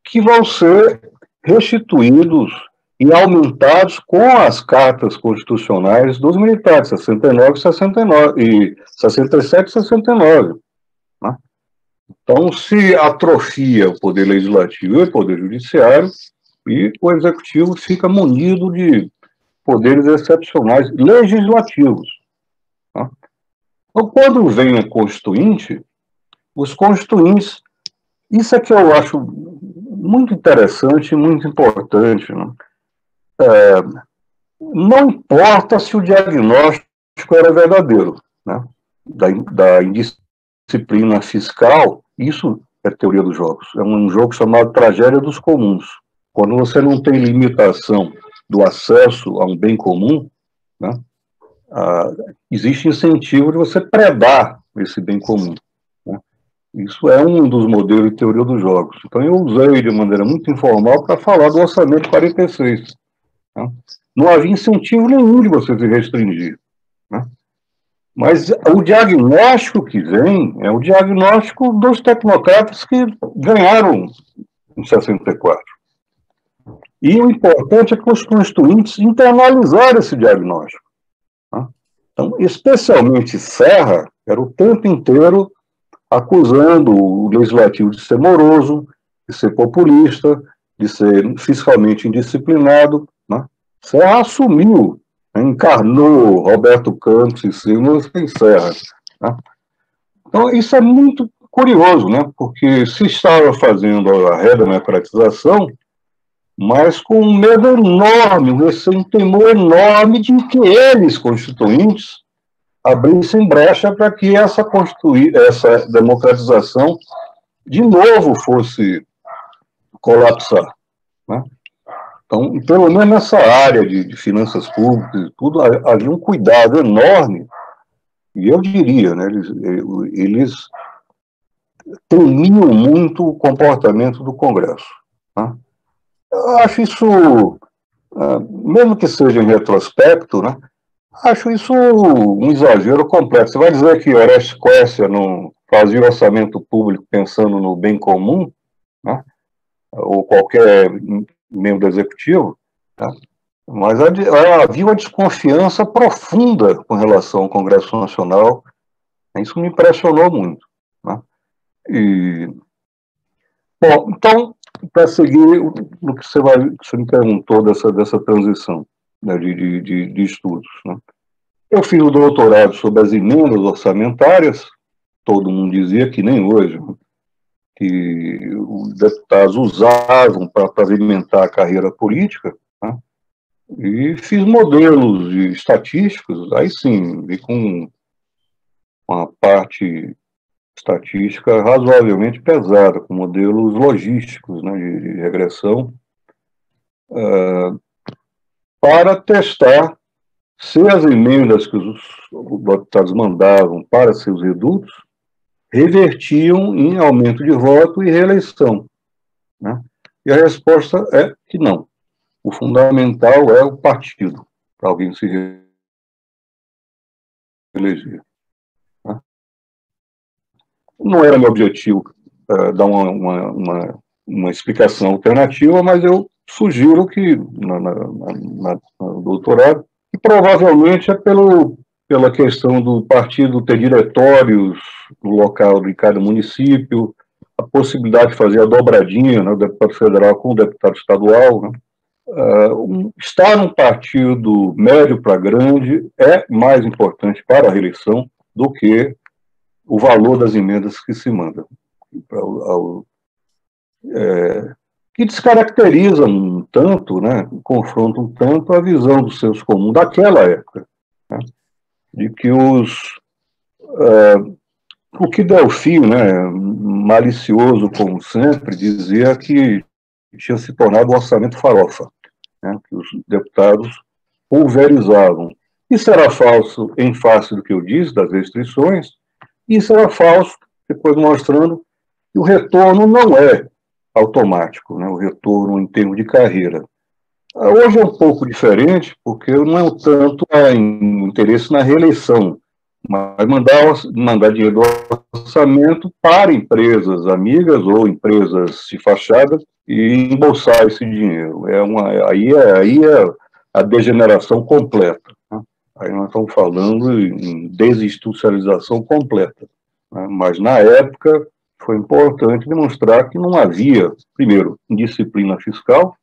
que vão ser restituídos e aumentados com as cartas constitucionais dos militares, 69 e 67 e 69. Né? Então, se atrofia o poder legislativo e o poder judiciário, e o executivo fica munido de poderes excepcionais legislativos. Tá? Então, quando vem o constituinte, os constituintes, isso é que eu acho muito interessante, muito importante, né? Não importa se o diagnóstico era verdadeiro, né? Da indisciplina fiscal, isso é teoria dos jogos. É um jogo chamado tragédia dos comuns. Quando você não tem limitação do acesso a um bem comum, né, existe incentivo de você predar esse bem comum. Né? Isso é um dos modelos de teoria dos jogos. Então, eu usei de maneira muito informal para falar do orçamento 46. Né? Não havia incentivo nenhum de você se restringir. Né? Mas o diagnóstico que vem é o diagnóstico dos tecnocratas que ganharam em 64. E o importante é que os constituintes internalizaram esse diagnóstico. Né? Então, especialmente Serra, era o tempo inteiro acusando o legislativo de ser moroso, de ser populista, de ser fiscalmente indisciplinado. Né? Serra assumiu, encarnou Roberto Campos e Simas em Serra. Né? Então, isso é muito curioso, né? Porque se estava fazendo a redemocratização, mas com um medo enorme, um temor enorme de que eles, constituintes, abrissem brecha para que essa democratização de novo fosse colapsar. Né? Então, pelo menos nessa área de finanças públicas e tudo, havia um cuidado enorme, e eu diria, né, eles temiam muito o comportamento do Congresso. Né? Eu acho isso, mesmo que seja em retrospecto, né, acho isso um exagero completo. Você vai dizer que Orestes Quércia não fazia orçamento público pensando no bem comum, né, ou qualquer membro do executivo, tá? Mas havia uma desconfiança profunda com relação ao Congresso Nacional. Isso me impressionou muito. Né? Bom, então, para seguir no que você me perguntou dessa transição, né, de estudos. Né? Eu fiz o doutorado sobre as emendas orçamentárias, todo mundo dizia que nem hoje, que os deputados usavam para pavimentar a carreira política, né? E fiz modelos estatísticos, aí sim, vi com uma parte estatística razoavelmente pesada, com modelos logísticos, né, de regressão, para testar se as emendas que os deputados mandavam para seus redutos revertiam em aumento de voto e reeleição. Né? E a resposta é que não. O fundamental é o partido, para alguém se reeleger. Não era meu objetivo dar uma explicação alternativa, mas eu sugiro que, no doutorado, que provavelmente é pela questão do partido ter diretórios no local de cada município, a possibilidade de fazer a dobradinha, né, o deputado federal com o deputado estadual, né? Estar num partido médio para grande é mais importante para a reeleição do que o valor das emendas que se mandam, que descaracteriza um tanto, né, confronta um tanto a visão dos seus comuns daquela época, né, de que o que Delfim, né, malicioso como sempre, dizia que tinha se tornado um orçamento farofa, né, que os deputados pulverizavam. Isso era falso em face do que eu disse, das restrições. Isso era falso, depois mostrando que o retorno não é automático, né? O retorno em termos de carreira. Hoje é um pouco diferente, porque não é tanto interesse na reeleição, mas mandar dinheiro do orçamento para empresas amigas ou empresas de fachada e embolsar esse dinheiro. Aí é a degeneração completa. Aí nós estamos falando em desinstitucionalização completa. Né? Mas, na época, foi importante demonstrar que não havia, primeiro, indisciplina fiscal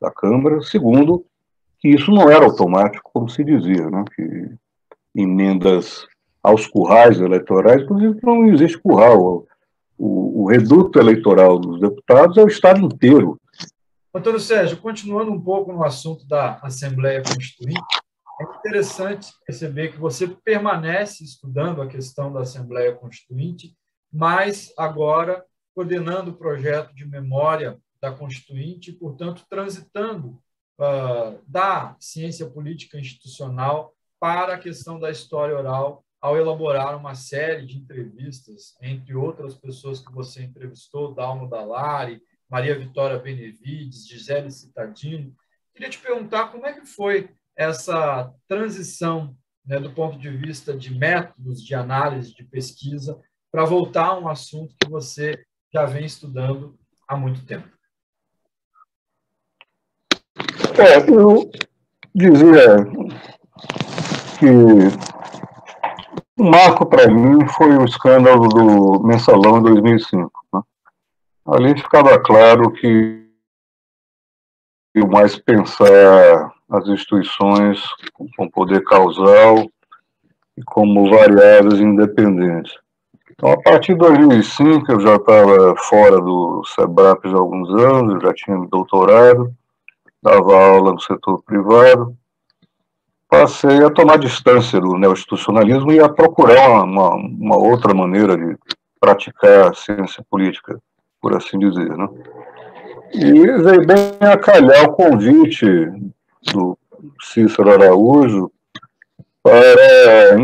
da Câmara, segundo, que isso não era automático, como se dizia, né? Que emendas aos currais eleitorais, inclusive não existe curral. O reduto eleitoral dos deputados é o Estado inteiro. Antônio Sérgio, continuando um pouco no assunto da Assembleia Constituinte, é interessante perceber que você permanece estudando a questão da Assembleia Constituinte, mas agora coordenando o projeto de memória da Constituinte e, portanto, transitando da ciência política institucional para a questão da história oral, ao elaborar uma série de entrevistas, entre outras pessoas que você entrevistou, Dalmo Dallari, Maria Vitória Benevides, Gisele Cittadini. Queria te perguntar como é que foi essa transição, né, do ponto de vista de métodos de análise, de pesquisa, para voltar a um assunto que você já vem estudando há muito tempo. Eu dizia que o marco para mim foi o escândalo do Mensalão em 2005. Né? Ali ficava claro que o mais pensar as instituições com poder causal e como variáveis independentes. Então, a partir de 2005, eu já estava fora do SEBRAP já há alguns anos, eu já tinha me doutorado, dava aula no setor privado, passei a tomar distância do neoinstitucionalismo e a procurar uma outra maneira de praticar a ciência política, por assim dizer, né? E veio bem a calhar o convite do Cícero Araújo para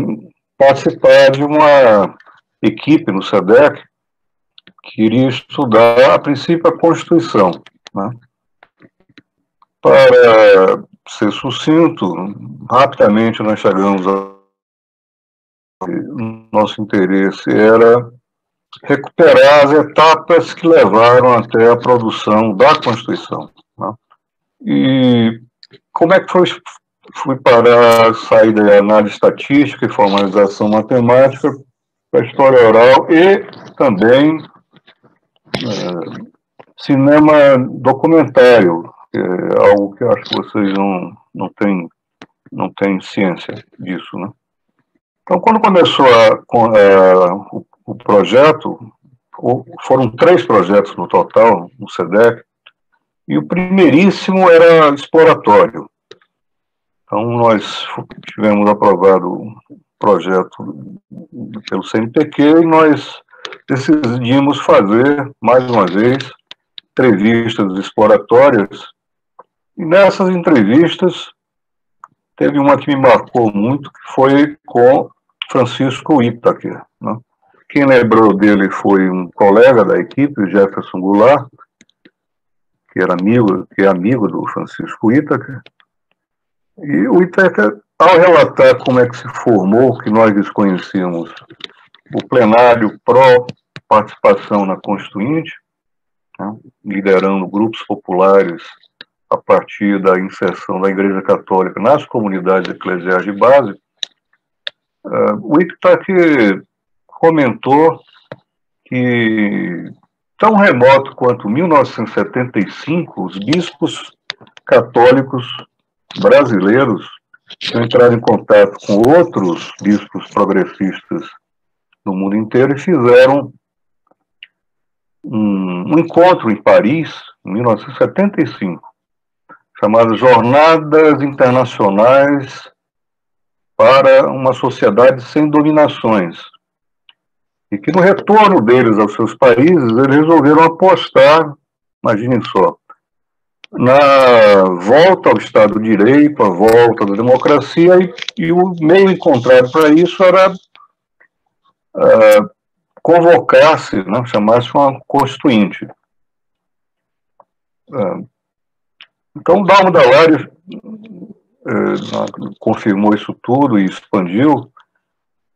participar de uma equipe no SEDEC que iria estudar, a princípio, a Constituição. Né? Para ser sucinto, rapidamente nós chegamos nosso interesse era recuperar as etapas que levaram até a produção da Constituição. Né? E como é que fui parar, sair da análise estatística e formalização matemática para a história oral e também cinema documentário, que é algo que eu acho que vocês não têm ciência disso, né? Então, quando começou o projeto, foram 3 projetos no total, no SEDEC, e o primeiríssimo era exploratório. Então, nós tivemos aprovado o projeto pelo CNPq e nós decidimos fazer, mais uma vez, entrevistas exploratórias. E nessas entrevistas, teve uma que me marcou muito, que foi com Francisco Itaker. Né? Quem lembrou dele foi um colega da equipe, Jefferson Goulart, que é amigo do Francisco Ítaca. E o Ítaca, ao relatar como é que se formou, que nós desconhecíamos, o plenário pró-participação na Constituinte, né, liderando grupos populares a partir da inserção da Igreja Católica nas comunidades eclesiais de base, o Ítaca comentou que, tão remoto quanto 1975, os bispos católicos brasileiros entraram em contato com outros bispos progressistas no mundo inteiro e fizeram um encontro em Paris, em 1975, chamado Jornadas Internacionais para uma Sociedade Sem Dominações. E que no retorno deles aos seus países, eles resolveram apostar, imaginem só, na volta ao Estado de Direito, a volta da democracia, e o meio encontrado para isso era convocar-se, né, chamar-se uma constituinte. Então, Dalmo Dall'Aria confirmou isso tudo e expandiu,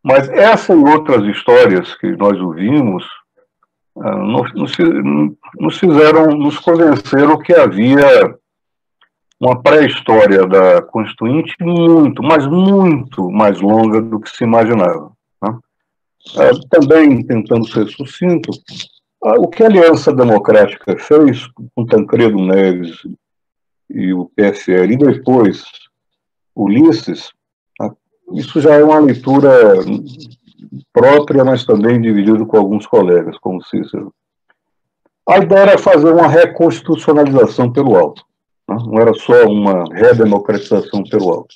mas essas e outras histórias que nós ouvimos nos convenceram que havia uma pré-história da Constituinte muito, mas muito mais longa do que se imaginava. Né? Também, tentando ser sucinto, o que a Aliança Democrática fez com Tancredo Neves e o PFL, e depois Ulisses, isso já é uma leitura própria, mas também dividido com alguns colegas, como Cícero. A ideia era fazer uma reconstitucionalização pelo alto, né? Não era só uma redemocratização pelo alto.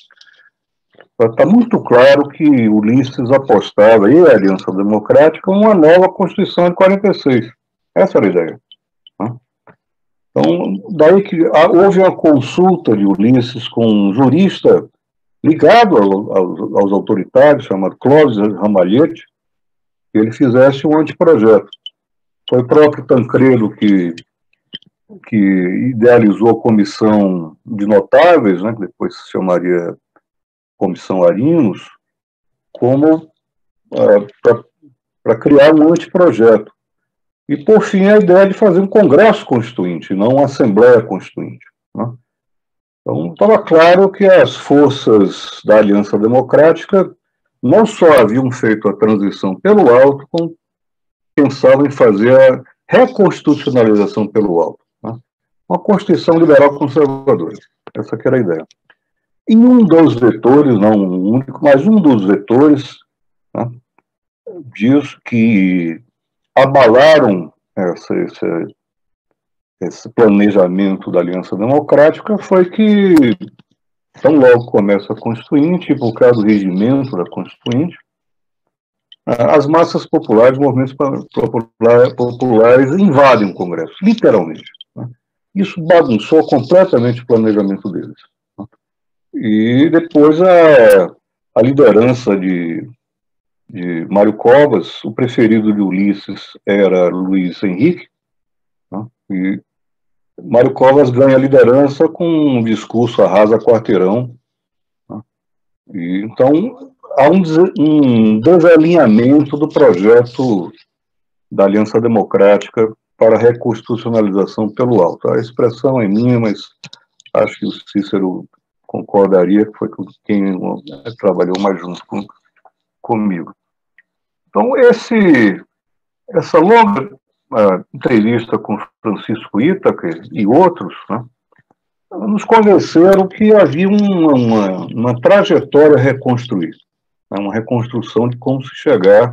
Está muito claro que Ulisses apostava, e a Aliança Democrática, uma nova Constituição de 46. Essa era a ideia. Né? Então, daí que houve uma consulta de Ulisses com um jurista ligado aos autoritários, chamado Clóvis Ramalhete, que ele fizesse um anteprojeto. Foi o próprio Tancredo que idealizou a comissão de notáveis, né, que depois se chamaria Comissão Arinos, como para criar um anteprojeto. E, por fim, a ideia de fazer um Congresso Constituinte, não uma Assembleia Constituinte. Né? Então, estava claro que as forças da Aliança Democrática não só haviam feito a transição pelo alto, como pensavam em fazer a reconstitucionalização pelo alto. Né? Uma Constituição liberal conservadora. Essa que era a ideia. E um dos vetores, não o único, mas um dos vetores, né, diz que abalaram esse planejamento da Aliança Democrática foi que, tão logo começa a Constituinte, por causa do regimento da Constituinte, as massas populares, os movimentos populares invadem o Congresso, literalmente. Né? Isso bagunçou completamente o planejamento deles. Né? E depois a liderança de Mário Covas, o preferido de Ulisses era Luiz Henrique, né? E Mário Covas ganha a liderança com um discurso arrasa quarteirão. Né? E, então, há um desalinhamento do projeto da Aliança Democrática para a reconstitucionalização pelo alto. A expressão é minha, mas acho que o Cícero concordaria, que foi quem trabalhou mais junto comigo. Então, essa longa entrevista com Francisco Ítaca e outros, né, nos convenceram que havia uma trajetória a reconstruir, né, uma reconstrução de como se chegar.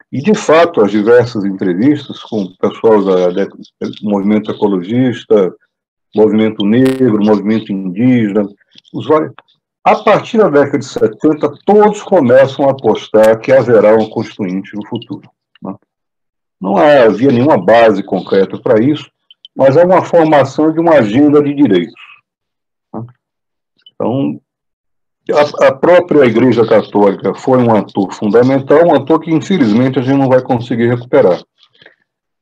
E, de fato, as diversas entrevistas com o pessoal do movimento ecologista, movimento negro, movimento indígena, a partir da década de 70, todos começam a apostar que haverá uma Constituinte no futuro. Né? Não havia nenhuma base concreta para isso, mas é uma formação de uma agenda de direitos. Né? Então, a própria Igreja Católica foi um ator fundamental, um ator que, infelizmente, a gente não vai conseguir recuperar.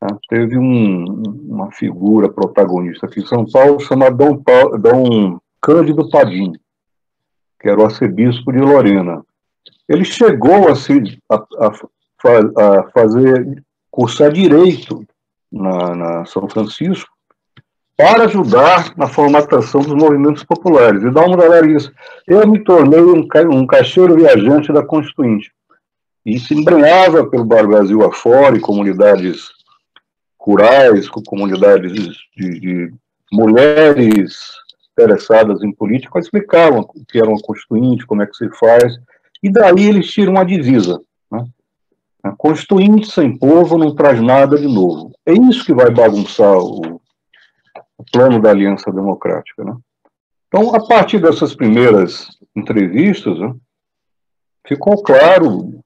Né? teve uma figura protagonista aqui em São Paulo chamada Dom Cândido Padim, que era o arcebispo de Lorena. Ele chegou a cursar direito na São Francisco para ajudar na formatação dos movimentos populares. E dá uma galera isso. Eu me tornei um caixeiro viajante da Constituinte. E se embrenhava pelo Brasil afora, em comunidades rurais, com comunidades de mulheres interessadas em política, explicavam o que era uma Constituinte, como é que se faz, e daí eles tiram uma divisa, né? A Constituinte sem povo não traz nada de novo. É isso que vai bagunçar o plano da Aliança Democrática, né? Então, a partir dessas primeiras entrevistas, né, ficou claro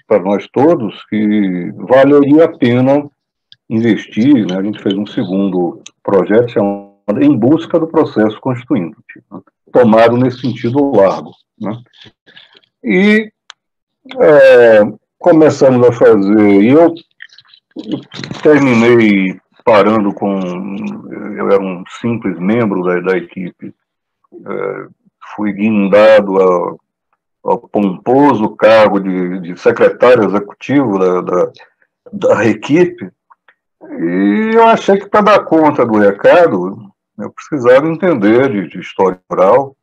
para nós todos que valeria a pena investir, né? A gente fez um segundo projeto chamado Em Busca do Processo Constituinte, né, tomado nesse sentido largo, né? E começamos a fazer, e eu terminei parando eu era um simples membro da equipe, fui guindado ao pomposo cargo de secretário executivo da equipe, e eu achei que para dar conta do recado, eu precisava entender de história oral,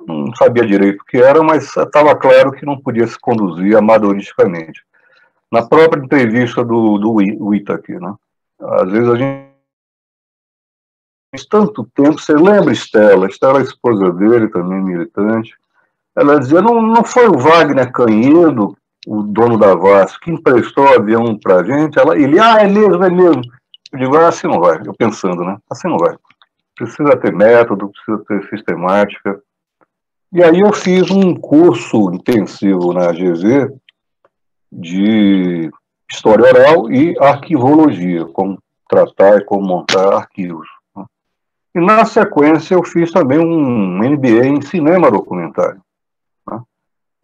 não sabia direito o que era, mas estava claro que não podia se conduzir amadoristicamente. Na própria entrevista do Ita aqui, né? Às vezes a gente tanto tempo, você lembra Estela é a esposa dele, também militante, ela dizia, não foi o Wagner Canhedo, o dono da Vasco, que emprestou o avião para a gente, ele, é mesmo. Eu digo, assim não vai, eu pensando, né? Assim não vai. Precisa ter método, precisa ter sistemática. E aí eu fiz um curso intensivo na GV de história oral e arquivologia, como tratar e como montar arquivos. E, na sequência, eu fiz também um MBA em cinema documentário. Né?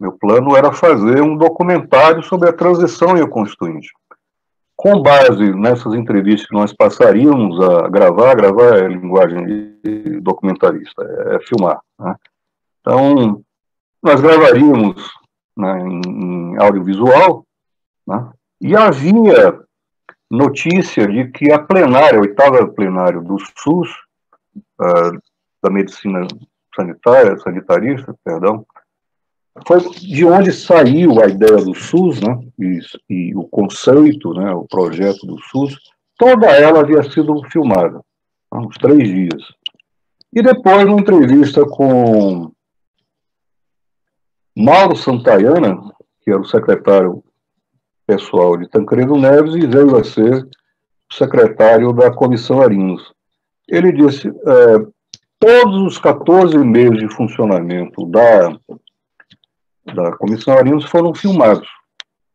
Meu plano era fazer um documentário sobre a transição e a Constituinte. Com base nessas entrevistas que nós passaríamos a gravar é linguagem de documentarista, é filmar. Né? Então, nós gravaríamos, né, em audiovisual, né? E havia notícia de que a plenária, a 8ª plenária do SUS, da medicina sanitarista, foi de onde saiu a ideia do SUS, né, e o conceito, né, o projeto do SUS, toda ela havia sido filmada, há uns 3 dias. E depois, numa entrevista com Mauro Santayana, que era o secretário pessoal de Tancredo Neves, e veio a ser secretário da Comissão Arinos. Ele disse, todos os 14 meses de funcionamento da Comissão Arinos foram filmados.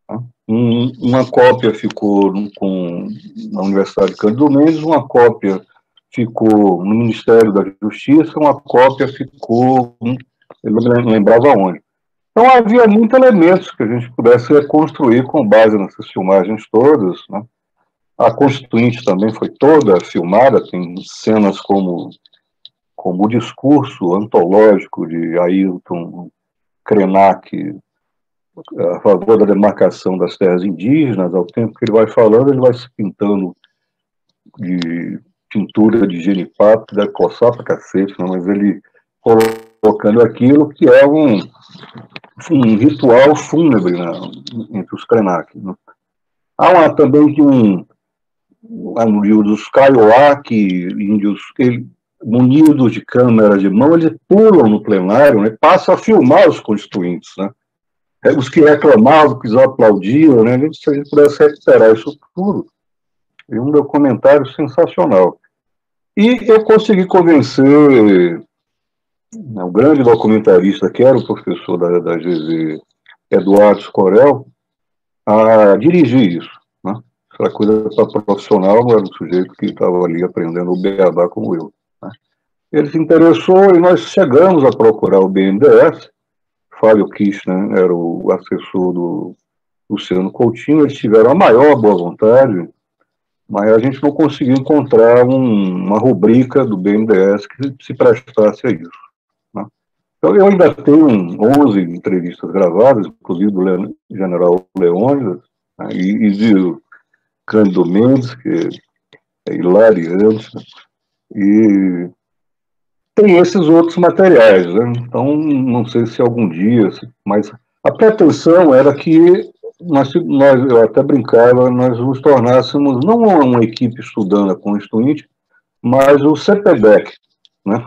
Tá? Uma cópia ficou na Universidade de Cândido Mendes, uma cópia ficou no Ministério da Justiça, uma cópia ficou, eu não lembrava onde. Então havia muitos elementos que a gente pudesse reconstruir com base nessas filmagens todas, né? A Constituinte também foi toda filmada, tem cenas como o discurso antológico de Ailton Krenak a favor da demarcação das terras indígenas. Ao tempo que ele vai falando, ele vai se pintando de pintura de genipapo, que deve coçar pra cacete, né? Mas ele colocando aquilo que é um ritual fúnebre, né, entre os Krenak. Né? Há também que dos Kaiowá, índios munidos de câmera de mão, eles pulam no plenário, né, passam a filmar os constituintes, né? Os que reclamavam, que aplaudiam, né? Se a gente pudesse recuperar isso tudo, é um documentário sensacional. E eu consegui convencer o grande documentarista, que era o professor da GV, Eduardo Scorel, a dirigir isso. Né? Essa coisa para profissional, não era um sujeito que estava ali aprendendo o beabá como eu. Né? Ele se interessou e nós chegamos a procurar o BNDES. Fábio Kirchner era o assessor do Luciano Coutinho, eles tiveram a maior boa vontade mas a gente não conseguiu encontrar uma rubrica do BNDES que se prestasse a isso, né? Então, eu ainda tenho 11 entrevistas gravadas, inclusive do general Leônidas, né, e do Cândido Mendes, que é hilariante, né? E tem esses outros materiais, né? Então, não sei se algum dia, mas a pretensão era que eu até brincava, nós nos tornássemos não uma equipe estudando a Constituinte, mas o CPDEC, né?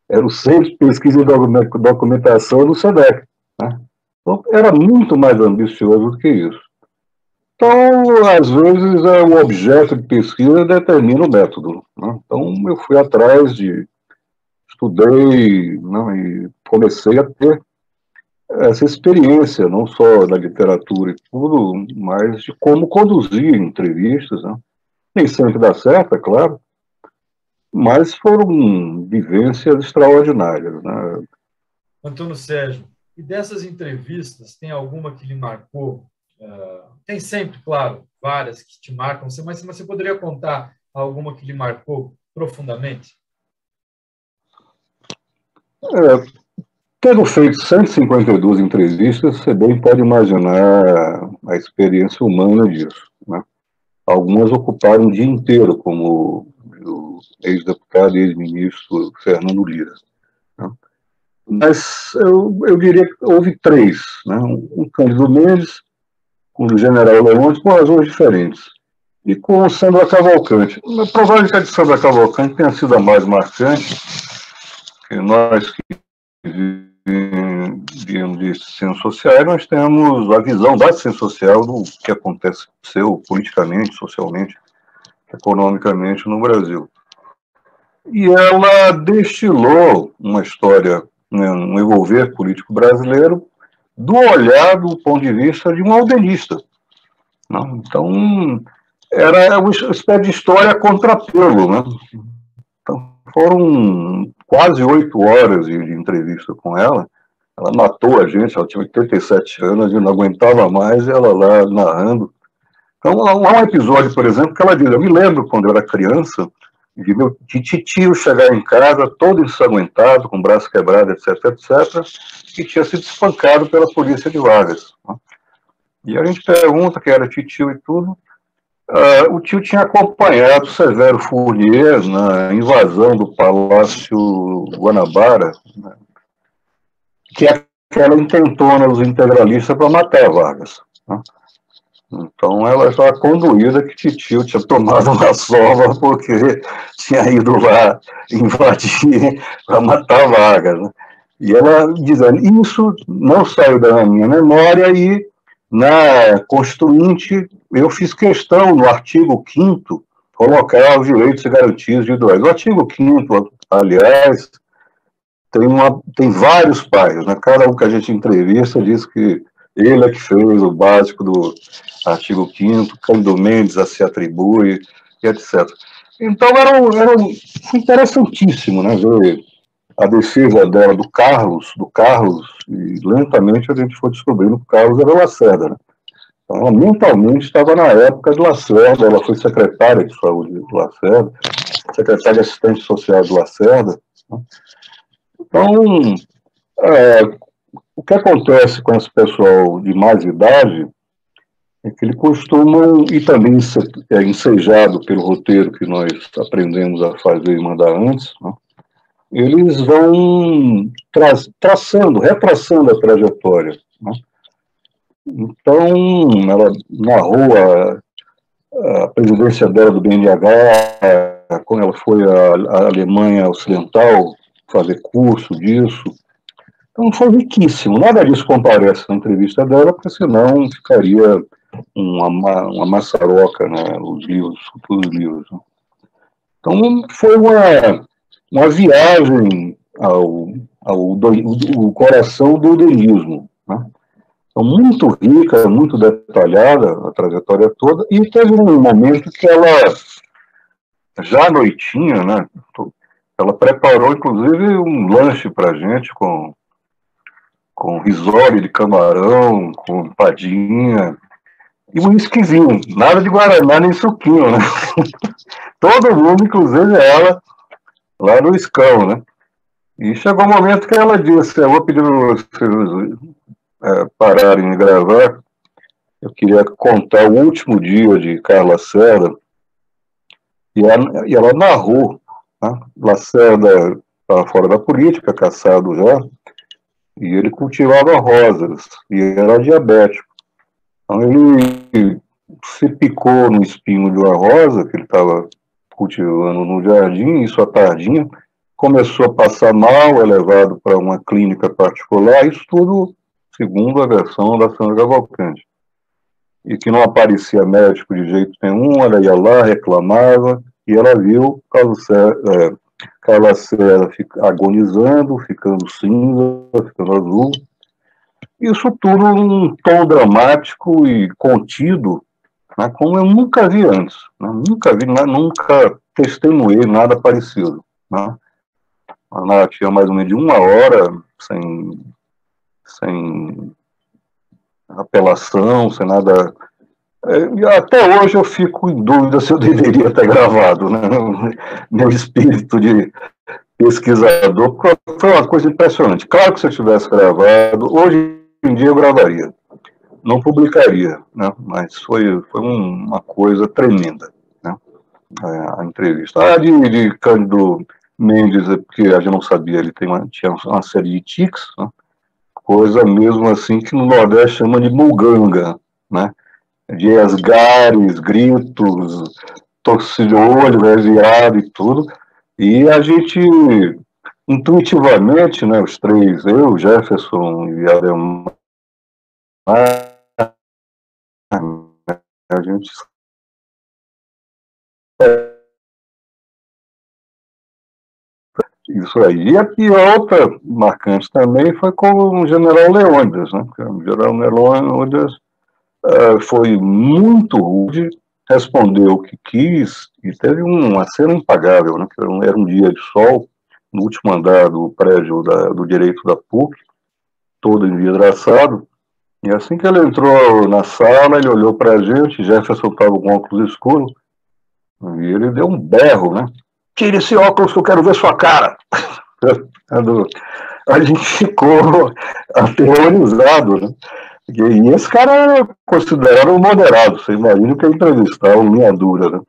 Era o Centro de Pesquisa e Documentação do SEDEC, né? Então, era muito mais ambicioso do que isso. Então, às vezes, o objeto de pesquisa determina o método, né? Então, eu fui atrás estudei, né, e comecei a ter essa experiência, não só da literatura e tudo, mas de como conduzir entrevistas, né? Nem sempre dá certo, é claro, mas foram vivências extraordinárias, né? Antônio Sérgio, e dessas entrevistas, tem alguma que lhe marcou? Tem sempre, claro, várias que te marcam, mas você poderia contar alguma que lhe marcou profundamente? Tendo feito 152 entrevistas, você bem pode imaginar a experiência humana disso, né? Algumas ocuparam o dia inteiro, como o ex-deputado e ex-ministro Fernando Lira, né? Mas eu diria que houve três, né? Um Cândido Mendes, com o general Leônidas, por razões diferentes, e com o Sandra Cavalcante. Provavelmente a de Sandra Cavalcante tenha sido a mais marcante, que nós que vivemos de ciências sociais, nós temos a visão da ciência social do que aconteceu politicamente, socialmente, economicamente no Brasil. E ela destilou uma história, né, um envolver político brasileiro do olhar, do ponto de vista de um aldenista, né? Então, era uma espécie de história contrapelo, né? Então, foram quase 8 horas de entrevista com ela. Ela matou a gente, ela tinha 87 anos e não aguentava mais, ela lá narrando. Então, há um episódio, por exemplo, que ela diz: eu me lembro quando eu era criança, de titio chegar em casa todo ensanguentado, com o braço quebrado, etc, etc, que tinha sido espancado pela polícia de Vargas. E a gente pergunta quem era titio e tudo. O tio tinha acompanhado Severo Fournier na invasão do Palácio Guanabara, né, que é aquela intentona dos integralistas para matar Vargas, né? Então ela estava conduída que titio tinha tomado uma sova porque tinha ido lá invadir para matar Vargas, né? E ela dizendo, isso não saiu da minha memória, e na Constituinte eu fiz questão, no artigo 5º, colocar os direitos e garantias individuais. O artigo 5º, aliás, tem vários pais, né? Cada um que a gente entrevista diz que ele é que fez o básico do artigo 5º, Cândido Mendes a se atribui, e etc. Então, foi interessantíssimo, né, ver a defesa dela do Carlos, e lentamente a gente foi descobrindo que o Carlos era Lacerda, né? Então, ela mentalmente estava na época do Lacerda, ela foi secretária de saúde do Lacerda, secretária de assistente social do Lacerda, né? Então, o que acontece com esse pessoal de mais idade é que eles costumam, e também ensejado pelo roteiro que nós aprendemos a fazer e mandar antes, né, eles vão retraçando a trajetória, né? Então, ela narrou a presidência dela do BNH, quando ela foi à Alemanha Ocidental fazer curso disso. Então, foi riquíssimo. Nada disso comparece na entrevista dela, porque senão ficaria uma maçaroca, né, os futuros livros, né? Então, foi uma viagem ao coração do denismo, né? Então, muito rica, muito detalhada a trajetória toda, e teve um momento que ela, já à noitinha, né, ela preparou, inclusive, um lanche para a gente com risole de camarão, com empadinha, e um whiskyzinho, nada de guaraná nem suquinho, né? Todo mundo, inclusive ela, lá no escão, né? E chegou um momento que ela disse, eu vou pedir para vocês pararem de gravar, eu queria contar o último dia de Carlos Lacerda, e ela narrou, né? Lacerda estava fora da política, cassado já, e ele cultivava rosas, e era diabético. Então ele se picou no espinho de uma rosa que ele estava cultivando no jardim, isso à tardinha, começou a passar mal, é levado para uma clínica particular, isso tudo segundo a versão da Sandra Cavalcante. E que não aparecia médico de jeito nenhum, ela ia lá, reclamava, e ela viu Carlos Lacerda agonizando, ficando cinza, ficando azul. Isso tudo num tom dramático e contido, né, como eu nunca vi antes. Né? Nunca vi, nunca testemunhei nada parecido. Né? Ela tinha mais ou menos de 1 hora, sem apelação, sem nada. Até hoje eu fico em dúvida se eu deveria ter gravado, né? Meu espírito de pesquisador, foi uma coisa impressionante. Claro que se eu tivesse gravado, hoje em dia eu gravaria. Não publicaria, né? Mas foi uma coisa tremenda, né? A entrevista. De Cândido Mendes, porque a gente não sabia, ele tinha uma série de tics, né? Coisa mesmo assim que no Nordeste chama de muganga, né? De esgares, gritos, torcida olho, virado e tudo. E a gente, intuitivamente, né, os três, eu, Jefferson e Ademar, a gente isso aí. E a outra marcante também foi com o general Leônidas, né? O general Leônidas foi muito rude, respondeu o que quis e teve uma cena impagável, né? Era um dia de sol no último andar do prédio do Direito da PUC, todo envidraçado. E assim que ele entrou na sala, ele olhou para a gente, Jefferson estava com óculos escuros, e ele deu um berro, né? Tire esse óculos que eu quero ver sua cara. A gente ficou aterrorizado, né? E esse cara era considerado moderado, você imagina que ele entrevistava o linha dura, né?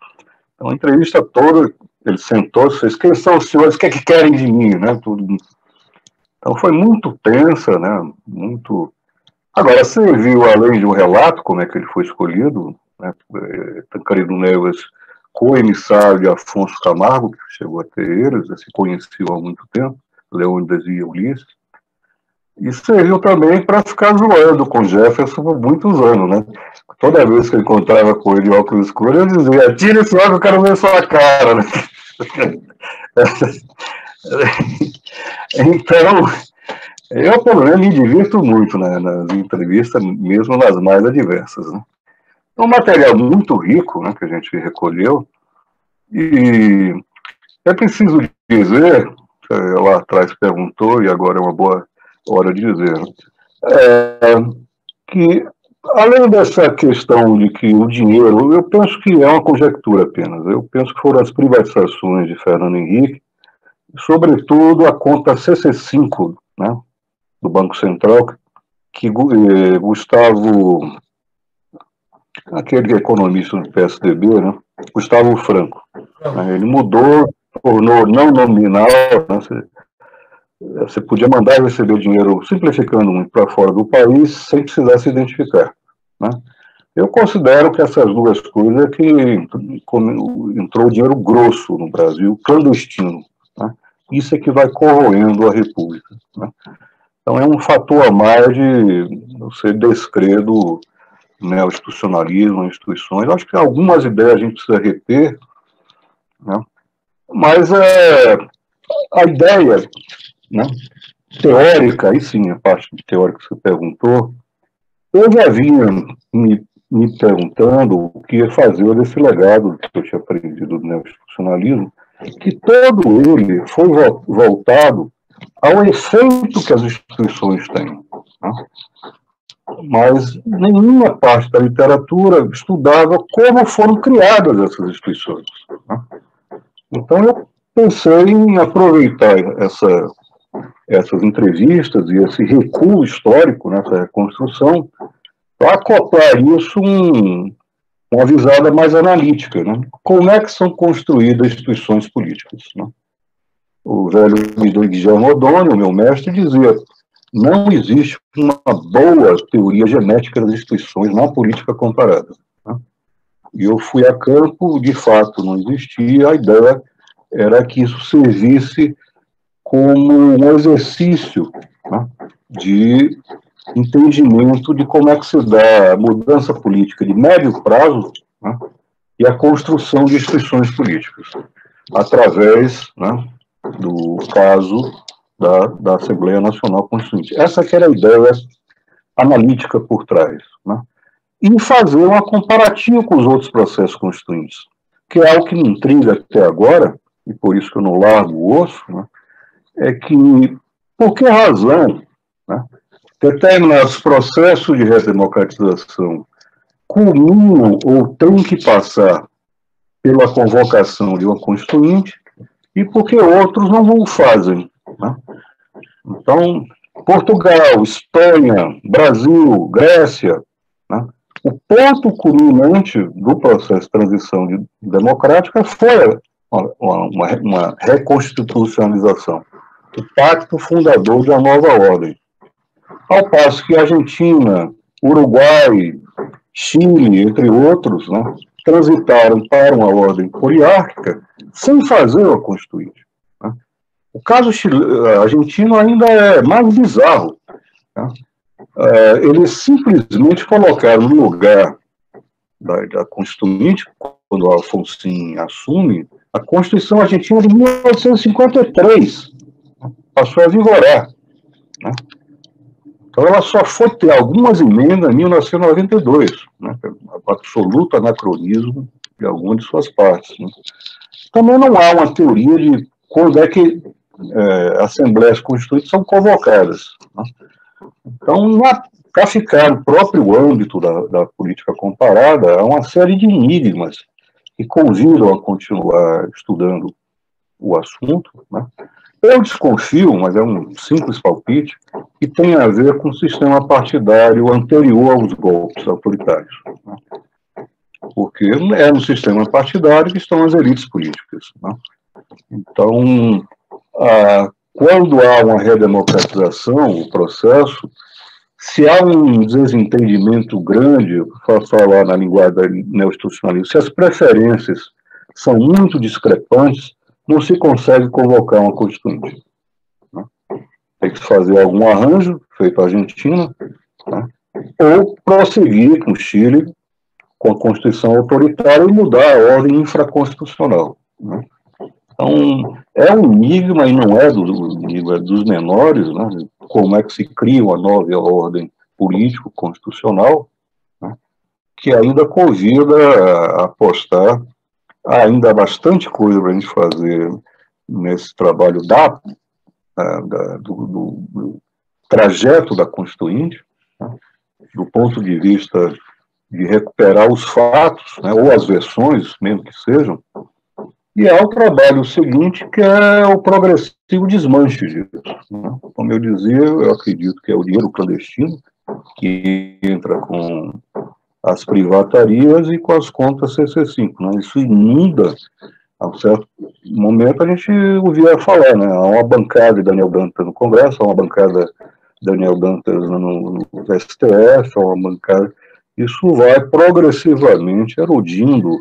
Então, a entrevista toda, ele sentou, fez, quem são os senhores, o que é que querem de mim, né? Tudo. Então foi muito tensa, né? Muito. Agora, você viu, além de um relato, como é que ele foi escolhido, né? Tancredo Neves, co-emissário de Afonso Camargo, que chegou a ter eles, se conheciam há muito tempo, Leônidas e Ulisses, e serviu também para ficar zoando com Jefferson por muitos anos, né? Toda vez que eu encontrava com ele de óculos escuros, eu dizia, tira esse óculos, eu quero ver sua cara, né? Então, eu, pelo menos, me divirto muito, né, nas entrevistas, mesmo nas mais adversas, né? É um material muito rico, né, que a gente recolheu, e é preciso dizer, lá atrás perguntou, e agora é uma boa hora de dizer, que, além dessa questão de que o dinheiro, eu penso que é uma conjectura apenas, eu penso que foram as privatizações de Fernando Henrique, sobretudo a conta CC5, né, do Banco Central, que Gustavo, aquele economista do PSDB, né, Gustavo Franco, né, ele mudou, tornou não nominal, né, você podia mandar e receber dinheiro, simplificando muito, para fora do país, sem precisar se identificar, né. Eu considero que essas duas coisas é que entrou dinheiro grosso no Brasil, clandestino, né. Isso é que vai corroendo a República, né. Então é um fator a mais de você descrer do institucionalismo, instituições. Eu acho que algumas ideias a gente precisa reter, né? Mas a ideia, né, teórica, aí sim, a parte teórica que você perguntou, eu já vinha me perguntando o que ia fazer desse legado que eu tinha aprendido do institucionalismo, que todo ele foi voltado ao efeito que as instituições têm, né? mas nenhuma parte da literatura estudava como foram criadas essas instituições, né? Então, eu pensei em aproveitar essas entrevistas e esse recuo histórico, né, essa reconstrução, para acoplar isso uma visada mais analítica, né? Como é que são construídas instituições políticas, né? O velho Guilherme Odoni, o meu mestre, dizia: não existe uma boa teoria genética das instituições na política comparada, né? E eu fui a campo, de fato, não existia. A ideia era que isso servisse como um exercício, né, de entendimento de como é que se dá a mudança política de médio prazo, né, e a construção de instituições políticas, através, né, do caso da Assembleia Nacional Constituinte. Essa que era a ideia analítica por trás, né? E fazer uma comparativa com os outros processos constituintes, que é algo que me intriga até agora, e por isso que eu não largo o osso, né, é que, por que razão, né, determinados processos de redemocratização culminam ou têm que passar pela convocação de uma constituinte e por que outros não o fazem, né? Então, Portugal, Espanha, Brasil, Grécia, né, o ponto culminante do processo de transição democrática foi uma reconstitucionalização, o pacto fundador de uma nova ordem. Ao passo que Argentina, Uruguai, Chile, entre outros, né, transitaram para uma ordem poliárquica sem fazer uma constituinte, né? O caso argentino ainda é mais bizarro, né? Eles simplesmente colocaram no lugar da Constituinte, quando o Alfonsín assume, a Constituição Argentina de 1953 passou a vigorar, né? Então, ela só foi ter algumas emendas em 1992, né? Absoluto anacronismo de alguma de suas partes, né? Também não há uma teoria de quando é que assembleias constituintes são convocadas, né? Então, para ficar no próprio âmbito da política comparada, há uma série de enigmas que convidam a continuar estudando o assunto, né? Eu desconfio, mas é um simples palpite, que tem a ver com o sistema partidário anterior aos golpes autoritários, né? Porque é no sistema partidário que estão as elites políticas, né? Então, quando há uma redemocratização, o processo, se há um desentendimento grande, para falar na linguagem neoinstitucionalista, se as preferências são muito discrepantes, não se consegue convocar uma constituinte, né? Tem que fazer algum arranjo, feito a Argentina, né, ou prosseguir com o Chile, com a Constituição autoritária e mudar a ordem infraconstitucional, né? Então, é um enigma, e não é dos menores, né, como é que se cria uma nova ordem político-constitucional, né, que ainda convida a apostar. Há ainda bastante coisa para a gente fazer nesse trabalho do trajeto da Constituinte, né, do ponto de vista de recuperar os fatos, né, ou as versões, mesmo que sejam, e há o trabalho seguinte, que é o progressivo desmanche disso, né? Como eu dizia, eu acredito que é o dinheiro clandestino que entra com as privatarias e com as contas CC5, né? Isso inunda. A um certo momento a gente ouvia falar, né? Há uma bancada de Daniel Dantas no Congresso, há uma bancada de Daniel Dantas no STF, há uma bancada. Isso vai progressivamente erodindo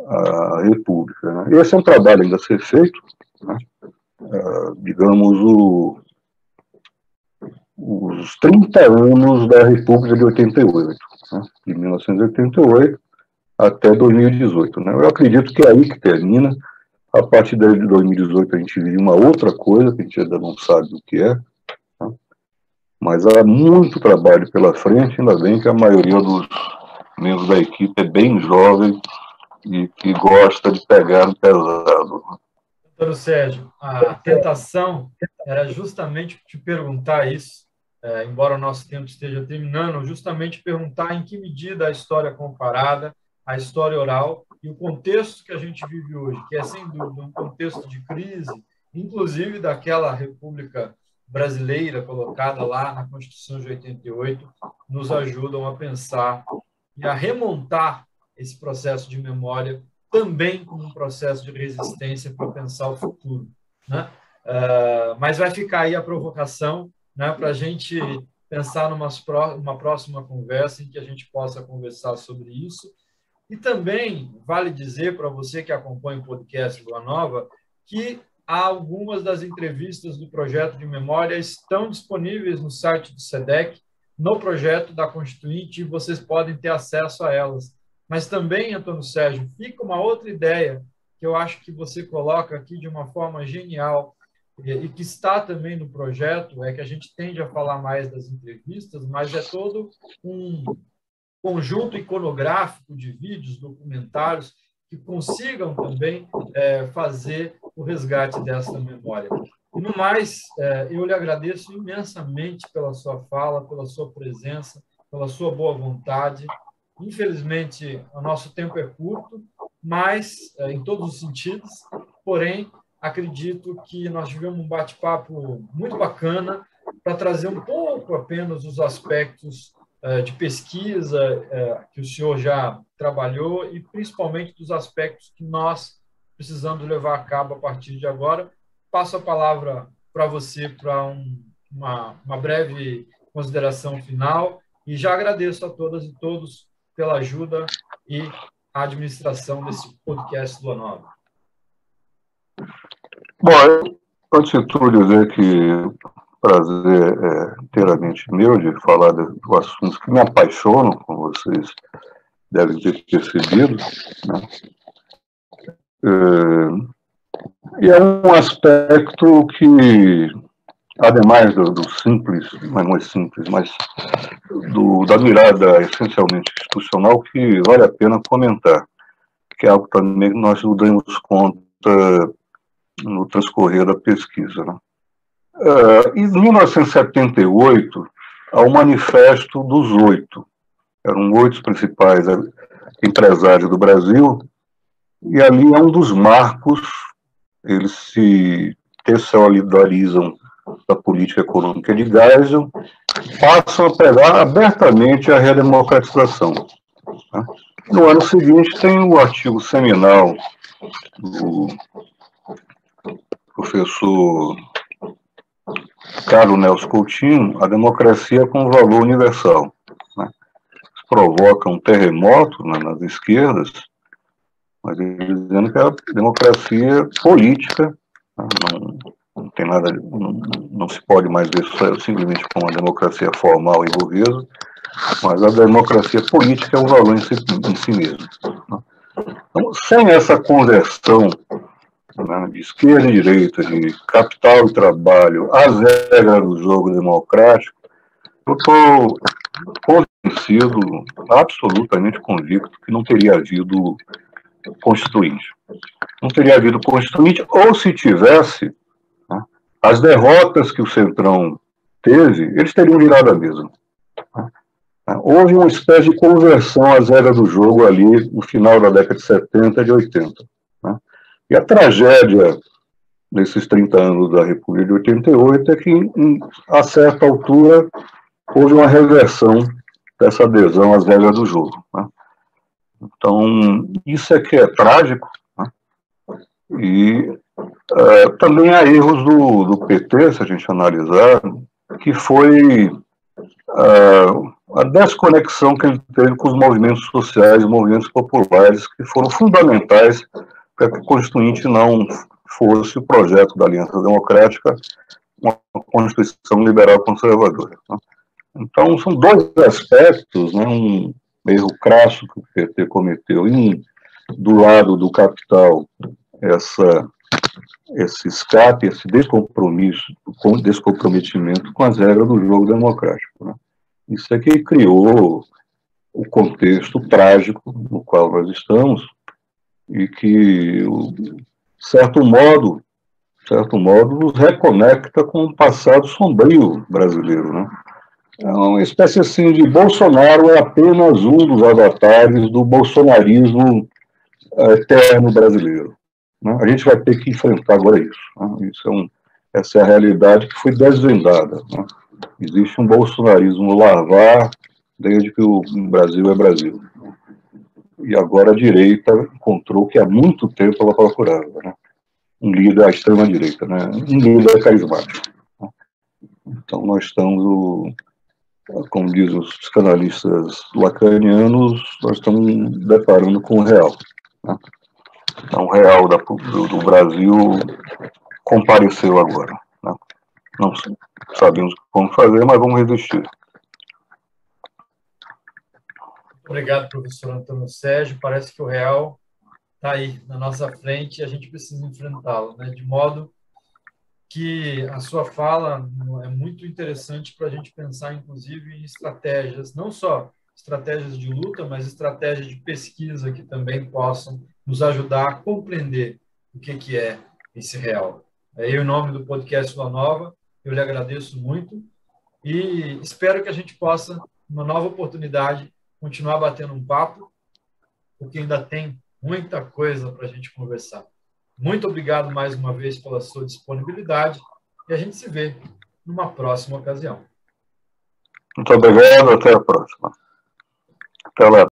a República, né? Esse é um trabalho ainda a ser feito, né? Digamos, os 30 anos da República de 88, né? De 1988 até 2018, né? Eu acredito que é aí que termina. A partir de 2018 a gente vive uma outra coisa que a gente ainda não sabe o que é, né? Mas há muito trabalho pela frente, ainda bem que a maioria dos membros da equipe é bem jovem e que gosta de pegar no pesado. Doutor Sérgio, a tentação era justamente te perguntar isso, embora o nosso tempo esteja terminando, justamente perguntar em que medida a história comparada, a história oral e o contexto que a gente vive hoje, que é, sem dúvida, um contexto de crise, inclusive daquela República Brasileira colocada lá na Constituição de 88, nos ajudam a pensar e a remontar esse processo de memória também como um processo de resistência para pensar o futuro, né? Mas vai ficar aí a provocação, né, para a gente pensar numa próxima conversa em que a gente possa conversar sobre isso. E também vale dizer para você que acompanha o podcast Lua Nova que algumas das entrevistas do projeto de memória estão disponíveis no site do SEDEC, no projeto da Constituinte, e vocês podem ter acesso a elas. Mas também, Antônio Sérgio, fica uma outra ideia que eu acho que você coloca aqui de uma forma genial e que está também no projeto, é que a gente tende a falar mais das entrevistas, mas é todo um conjunto iconográfico de vídeos, documentários, que consigam também fazer o resgate dessa memória. E, no mais, eu lhe agradeço imensamente pela sua fala, pela sua presença, pela sua boa vontade. Infelizmente, o nosso tempo é curto, mas em todos os sentidos, porém, acredito que nós tivemos um bate-papo muito bacana para trazer um pouco apenas os aspectos de pesquisa que o senhor já trabalhou e principalmente dos aspectos que nós precisamos levar a cabo a partir de agora. Passo a palavra para você para uma breve consideração final e já agradeço a todas e todos pela ajuda e a administração desse podcast Lua Nova. Bom, antes de tudo dizer que prazer é inteiramente meu de falar de assuntos que me apaixonam, como vocês devem ter percebido, né? E é um aspecto que, ademais do simples, mas não é simples, mas da mirada essencialmente institucional, que vale a pena comentar, que é algo também que nós nos damos conta no transcorrer da pesquisa, né? Em 1978, há o Manifesto dos Oito. Eram 8 principais empresários do Brasil, e ali é um dos marcos. Eles se solidarizam da política econômica de Geisel, passam a pregar abertamente a redemocratização. No ano seguinte, tem o artigo seminal do professor Carlos Nelson Coutinho, A Democracia com Valor Universal, né? Isso provoca um terremoto nas esquerdas, mas ele dizendo que a democracia política, né, não tem nada, não se pode mais ver simplesmente como uma democracia formal e burguesa, mas a democracia política é um valor em si mesmo. Então, sem essa conversão, né, de esquerda e direita, de capital e trabalho, às regras do jogo democrático, eu estou convencido, absolutamente convicto, que não teria havido Constituinte. Não teria havido Constituinte, ou se tivesse, né, as derrotas que o Centrão teve, eles teriam virado a mesa. Houve uma espécie de conversão às regras do jogo ali no final da década de 70 e de 80. Né? E a tragédia desses 30 anos da República de 88 é que, a certa altura, houve uma reversão dessa adesão às regras do jogo. Né? Então, isso é que é trágico, né? E também há erros do PT, se a gente analisar, que foi a desconexão que ele teve com os movimentos sociais, os movimentos populares, que foram fundamentais para que o Constituinte não fosse o projeto da Aliança Democrática, uma Constituição liberal conservadora. Então, são dois aspectos, né, um erro crasso que o PT cometeu, do lado do capital, esse escape, esse descomprometimento com as regras do jogo democrático. Né? Isso é que criou o contexto trágico no qual nós estamos e que, de certo modo, nos reconecta com o passado sombrio brasileiro, né? É uma espécie assim de Bolsonaro é apenas um dos avatares do bolsonarismo eterno brasileiro. Né? A gente vai ter que enfrentar agora isso. Né? Essa é a realidade que foi desvendada. Né? Existe um bolsonarismo larvar desde que o Brasil é Brasil. E agora a direita encontrou que há muito tempo ela procurava. Né? Um líder à extrema-direita, né? Um líder carismático. Né? Então nós estamos, como dizem os psicanalistas lacanianos, nós estamos deparando com o real. Né? Então, o real do Brasil compareceu agora. Né? Não sabemos como fazer, mas vamos resistir. Obrigado, professor Antônio Sérgio. Parece que o real está aí, na nossa frente, e a gente precisa enfrentá-lo, né? De modo que a sua fala é muito interessante para a gente pensar, inclusive, em estratégias, não só estratégias de luta, mas estratégias de pesquisa que também possam nos ajudar a compreender o que é esse real. Em nome do podcast Lua Nova, eu lhe agradeço muito e espero que a gente possa, numa nova oportunidade, continuar batendo um papo, porque ainda tem muita coisa para a gente conversar. Muito obrigado mais uma vez pela sua disponibilidade e a gente se vê numa próxima ocasião. Muito obrigado, até a próxima. Até lá.